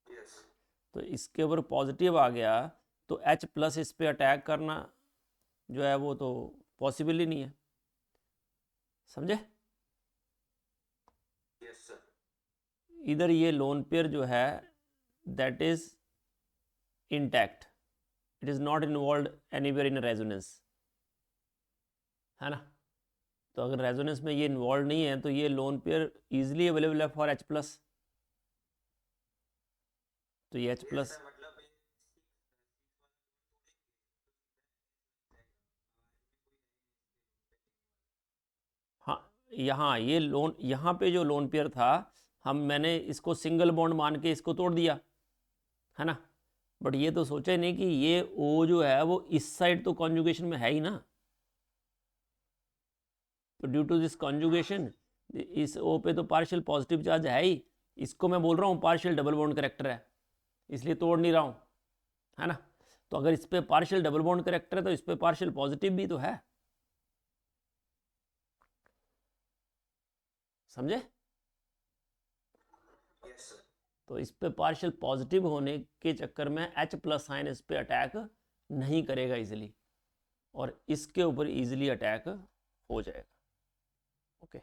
Yes. तो इसके ऊपर पॉजिटिव आ गया, तो H प्लस इस पे अटैक करना जो है वो तो पॉसिबल ही नहीं है, समझे? Yes sir. इधर ये लोन पेयर जो है that is intact, it is not involve anywhere in resonance, है ना? तो अगर रेजोनेंस में ये इन्वॉल्व नहीं है तो ये लोन पेयर इजीली अवेलेबल है फॉर H प्लस, तो ये H Yes प्लस। sir, मतलब ये हाँ यहाँ ये लोन, यहाँ पे जो लोन पेयर था मैंने इसको सिंगल बॉन्ड मान के इसको तोड़ दिया, है ना? बट ये तो सोचा ही नहीं कि ये O जो है वो इस साइड तो कॉन्जुगेशन में है ही ना, तो ड्यू टू दिस कॉन्जुगेशन इस O पे तो पार्शियल पॉजिटिव चार्ज है ही, इसको मैं बोल रहा हूँ पार्शियल डबल बॉन्ड करेक्टर है, इसलिए तोड़ नहीं रहा हूँ, है ना? तो अगर इस पे पार्शियल डबल बॉन्ड करेक्टर है तो इस पे पार्शियल पॉजिटिव भी तो है, समझे? yes sir. तो इस पे पार्शियल पॉजिटिव होने के चक्कर में H प्लस साइन इस पे अटैक नहीं करेगा इजीली, और इसके ऊपर इजीली अटैक हो जाएगा। ओके,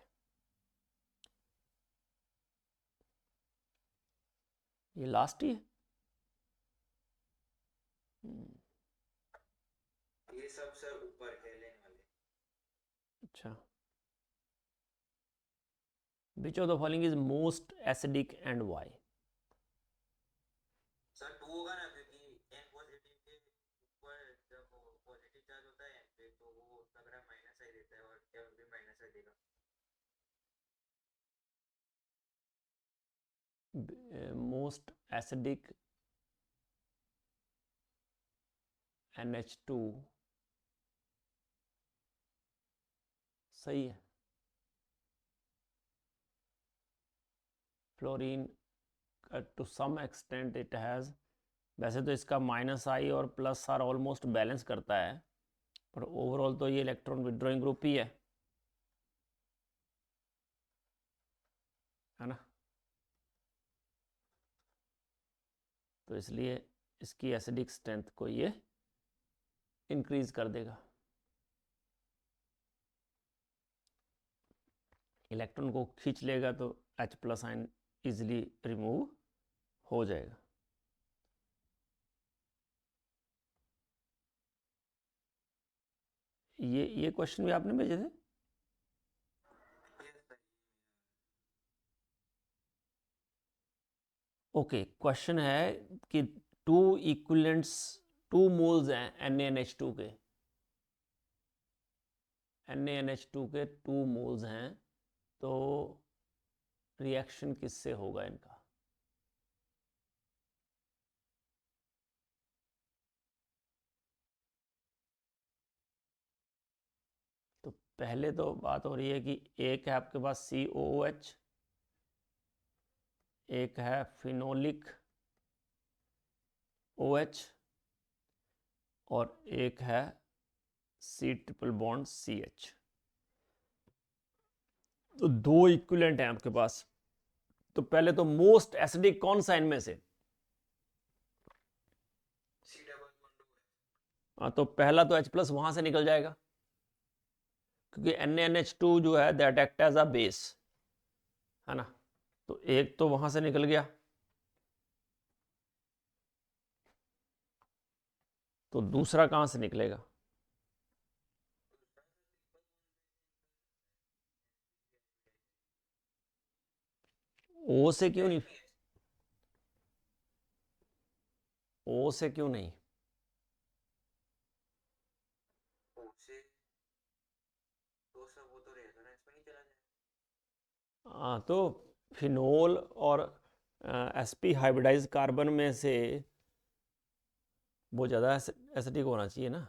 ये लास्ट ही है। ये सब सर ऊपर हेलेन वाले। अच्छा, which of the following is most acidic and why? Sir 2 होगा ना, क्योंकि N पॉजिटिव के ऊपर जब पॉजिटिव चार्ज होता है N पे तो वो लग रहा है माइनस आई देता है, और F भी माइनस आई देगा। मोस्ट एसिडिक NH2 सही है। Fluorine to some extent it has, वैसे तो इसका माइनस आई और प्लस आर ऑलमोस्ट बैलेंस करता है, पर ओवरऑल तो ये इलेक्ट्रॉन विड्रॉइंग ग्रुप ही है ना? तो इसलिए इसकी एसिडिक स्ट्रेंथ को ये इंक्रीज कर देगा, इलेक्ट्रॉन को खींच लेगा तो H plus ion easily remove हो जाएगा। ये क्वेश्चन भी आपने भेजे थे? ओके, क्वेश्चन है कि 2 मोल्स हैं NaNH2 के, NaNH2 के 2 मोल्स हैं, तो रिएक्शन किससे होगा इनका? तो पहले तो बात हो रही है कि एक है आपके पास COOH, एक है फिनोलिक OH, और एक है C ट्रिपल बॉन्ड CH। तो 2 इक्विवेलेंट हैं आपके पास। तो पहले तो मोस्ट एसिडिक कौन सा इनमें से? C डबल बॉन्ड हाँ, तो पहला तो H प्लस वहां से निकल जाएगा, क्योंकि NaNH2 जो है that act as a base, है ना? तो एक तो वहां से निकल गया, तो दूसरा कहाँ से निकलेगा? ओ से क्यों नहीं? ओ से क्यों नहीं? उससे तो सब वो तो रेजोनेंस में नहीं चला जाए। हाँ, तो फिनोल और sp हाइब्रिडाइज कार्बन में से वो ज़्यादा एसिडिक होना चाहिए ना।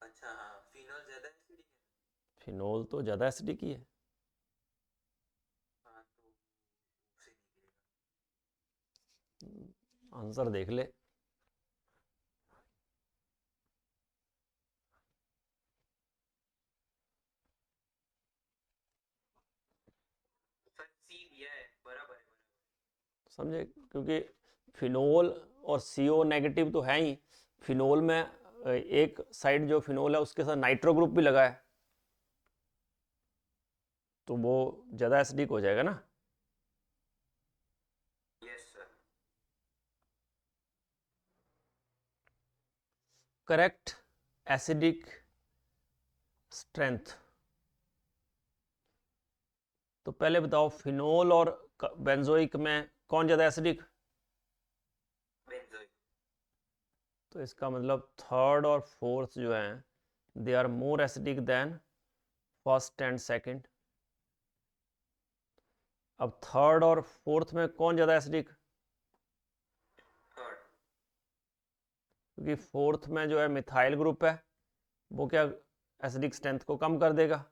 अच्छा हाँ, फिनॉल ज्यादा एसिडिक है। फिनोल तो ज़्यादा एसिडिक ही है। हाँ तो उससे निकलेगा। आंसर देख ले। सर सी दिया है, बराबर है, बराबर। समझे? क्योंकि फिनोल और CO नेगेटिव तो है ही। फिनोल में एक साइड जो फिनोल है उसके साथ नाइट्रो ग्रुप भी लगा है, तो वो ज़्यादा एसिडिक हो जाएगा ना। Yes sir. Correct acidic strength. तो पहले बताओ, फिनोल और बेंजोइक में कौन ज़्यादा एसिडिक? बेंजोइक। तो इसका मतलब थर्ड और फोर्थ जो हैं they are more acidic than first and second. अब थर्ड और फोर्थ में कौन ज़्यादा एसिडिक? थर्ड। क्योंकि फोर्थ में जो है मिथाइल ग्रुप है, वो क्या एसिडिक स्ट्रेंथ को कम कर देगा।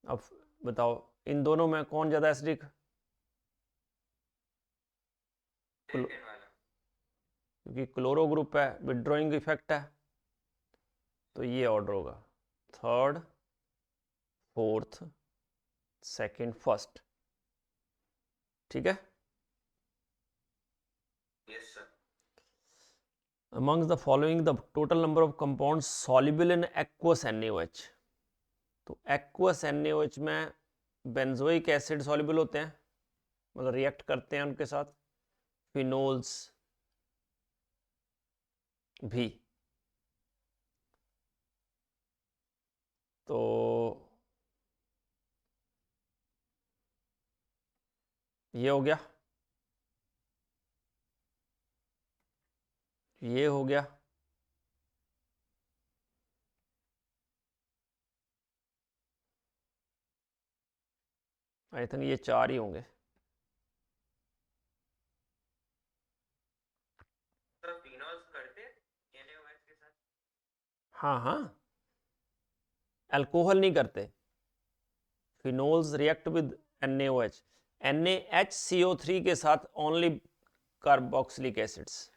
अब बताओ, इन दोनों में कौन ज़्यादा एसिडिक? सेकंड वाला। क्योंकि क्लोरो ग्रुप है, विड्रॉइंग इफेक्ट है, तो ये ऑर्डर होगा थर्ड, फोर्थ, सेकंड, फर्स्ट। ठीक है। Yes sir. amongst the following the total number of compounds soluble in aqueous NaOH। तो aqueous NaOH में बेंजोइक एसिड सॉल्युबल होते हैं, मतलब रिएक्ट करते हैं उनके साथ, फिनोल्स भी। तो ये हो गया, ये हो गया, आई थिंक ये चार ही होंगे। सर फिनॉल्स करते NaOH के साथ? हाँ हाँ, अल्कोहल नहीं करते। Phenols react with NaOH, NaHCO3 के साथ ओनली कार्बोक्सिलिक एसिड्स।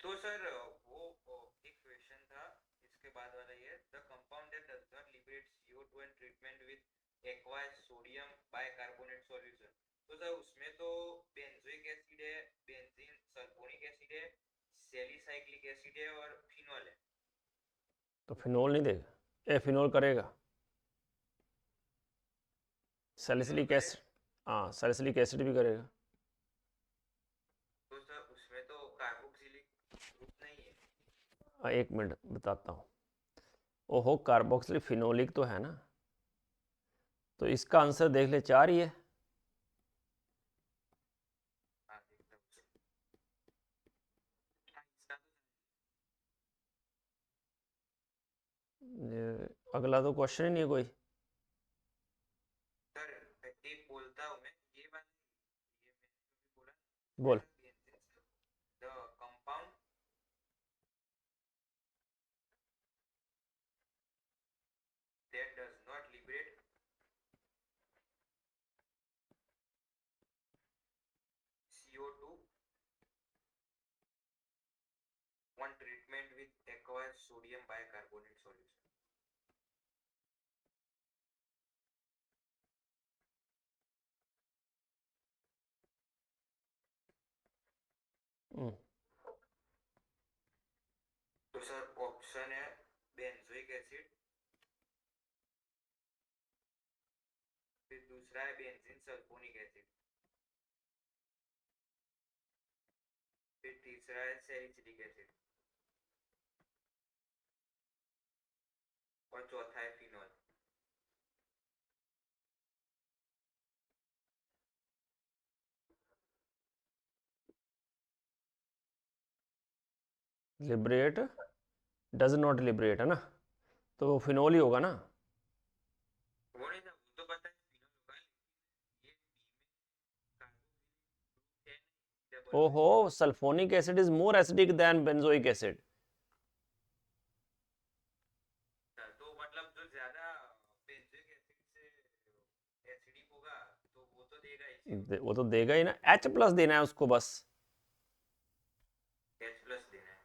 तो सर वो एक क्वेश्चन था, इसके बाद वाला ये, the compound that does not liberate CO2 and treatment with aqueous sodium bicarbonate solution. तो सर उसमें तो बेंजोइक एसिड है, बेंजीन सल्फोनिक एसिड है, सैलिसाइक्लिक एसिड है और फिनॉल है। तो फिनोल नहीं देगा, ए फिनोल करेगा, फिनॉल सैलिसिलिक करेगा। एसिड। हाँ, सैलिसिलिक एसिड भी करेगा। तो सर उसमें तो कार्बोक्सिलिक ग्रुप नहीं है। एक मिनट बताता हूँ। ओहो, कार्बोक्सिलिक फिनोलिक तो है ना, तो इसका आंसर देख ले, चार ही है। हाँ देखता हूँ सर। हाँ, इसका अगला तो क्वेश्चन ही नहीं है कोई। सर एक बोलता हूँ मैं, ये बात, ये मैंने जो भी बोला बोल। The compound that does not liberate CO2 on treatment with aqueous sodium bicarbonate solution। तो सर ऑप्शन है बेंजोइक एसिड, फिर दूसरा है बेंजीन सल्फोनिक एसिड, तीसरा है सैलिसिलिक एसिड और चौथा है phenol. Liberate does not liberate है ना, तो फिनोल ही होगा ना। वो नहीं था, वो तो पता है फिनॉल होगा, लेकिन ये कार्बोनिल है डबल ओहो, sulphonic acid is more acidic then benzoic acid. तो मतलब जो ज्यादा बेंजोइक एसिड से एसिडिक होगा तो वो तो देगा ही, वो तो देगा ही ना, H+ देना है उसको बस। H प्लस देना है।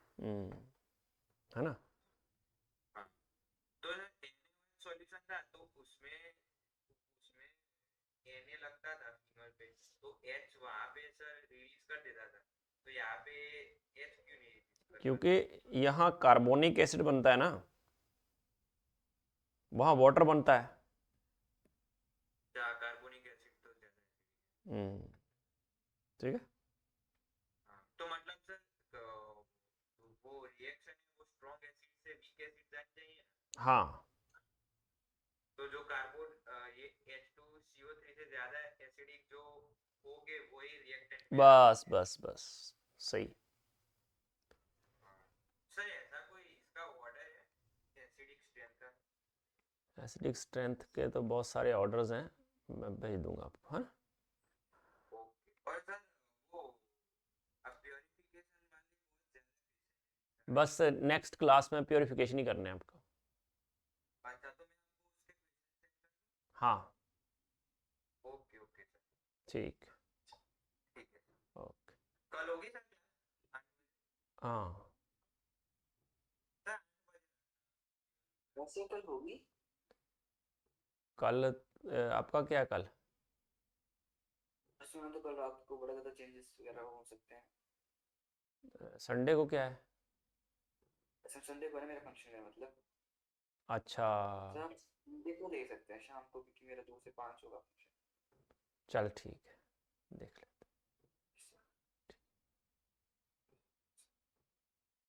है ना। हाँ, तो सॉल्यूशन था तो उसमें उसमें Na लगता था फिनॉल पे, तो H वहां पे सर रिलीज कर देता था, तो यहाँ पे H क्यों नहीं रिलीज कर क्योंकि पाता? यहाँ कार्बोनिक एसिड बनता है ना, वहाँ वाटर बनता है। कार्बोनिक एसिड तो ज्यादा है। ठीक है। हाँ, तो मतलब सर वो रिएक्शन है वो स्ट्रॉन्ग एसिड से वीक एसिड जाना चाहिए। हाँ तो जो कार्बन ये H2CO3 से ज्यादा एसिडिक जो होगे वही रिएक्टेंट में बस बस बस, सही। सर ऐसा कोई इसका ऑर्डर है एसिडिक स्ट्रेंथ का? एसिडिक स्ट्रेंथ के तो बहुत सारे ऑर्डर्स हैं, मैं भेज दूंगा आपको, है ना। ओके, और सर वो अब प्योरिफिकेशन वाले बहुत ज्यादा बस नेक्स्ट क्लास में प्योरिफिकेशन ही करना है आपको। अच्छा, तो मैं आपको उसके क्वेश्चन सेंड कर हाँ दूं? ओके ओके सर, ठीक। ठीक है। ओके। कल होगी सर क्लास? हाँ सर वैसे कल होगी। कल आपका क्या है कल? सुना तो कल रात को बड़ा ज्यादा चेंजेस वगैरह हो सकते हैं। संडे को क्या है? अच्छा, संडे को है मेरा फंक्शन है, मतलब अच्छा सर आप संडे को ले सकते हैं शाम को, क्योंकि मेरा 2 से 5 होगा फंक्शन। चल ठीक है, देख ले।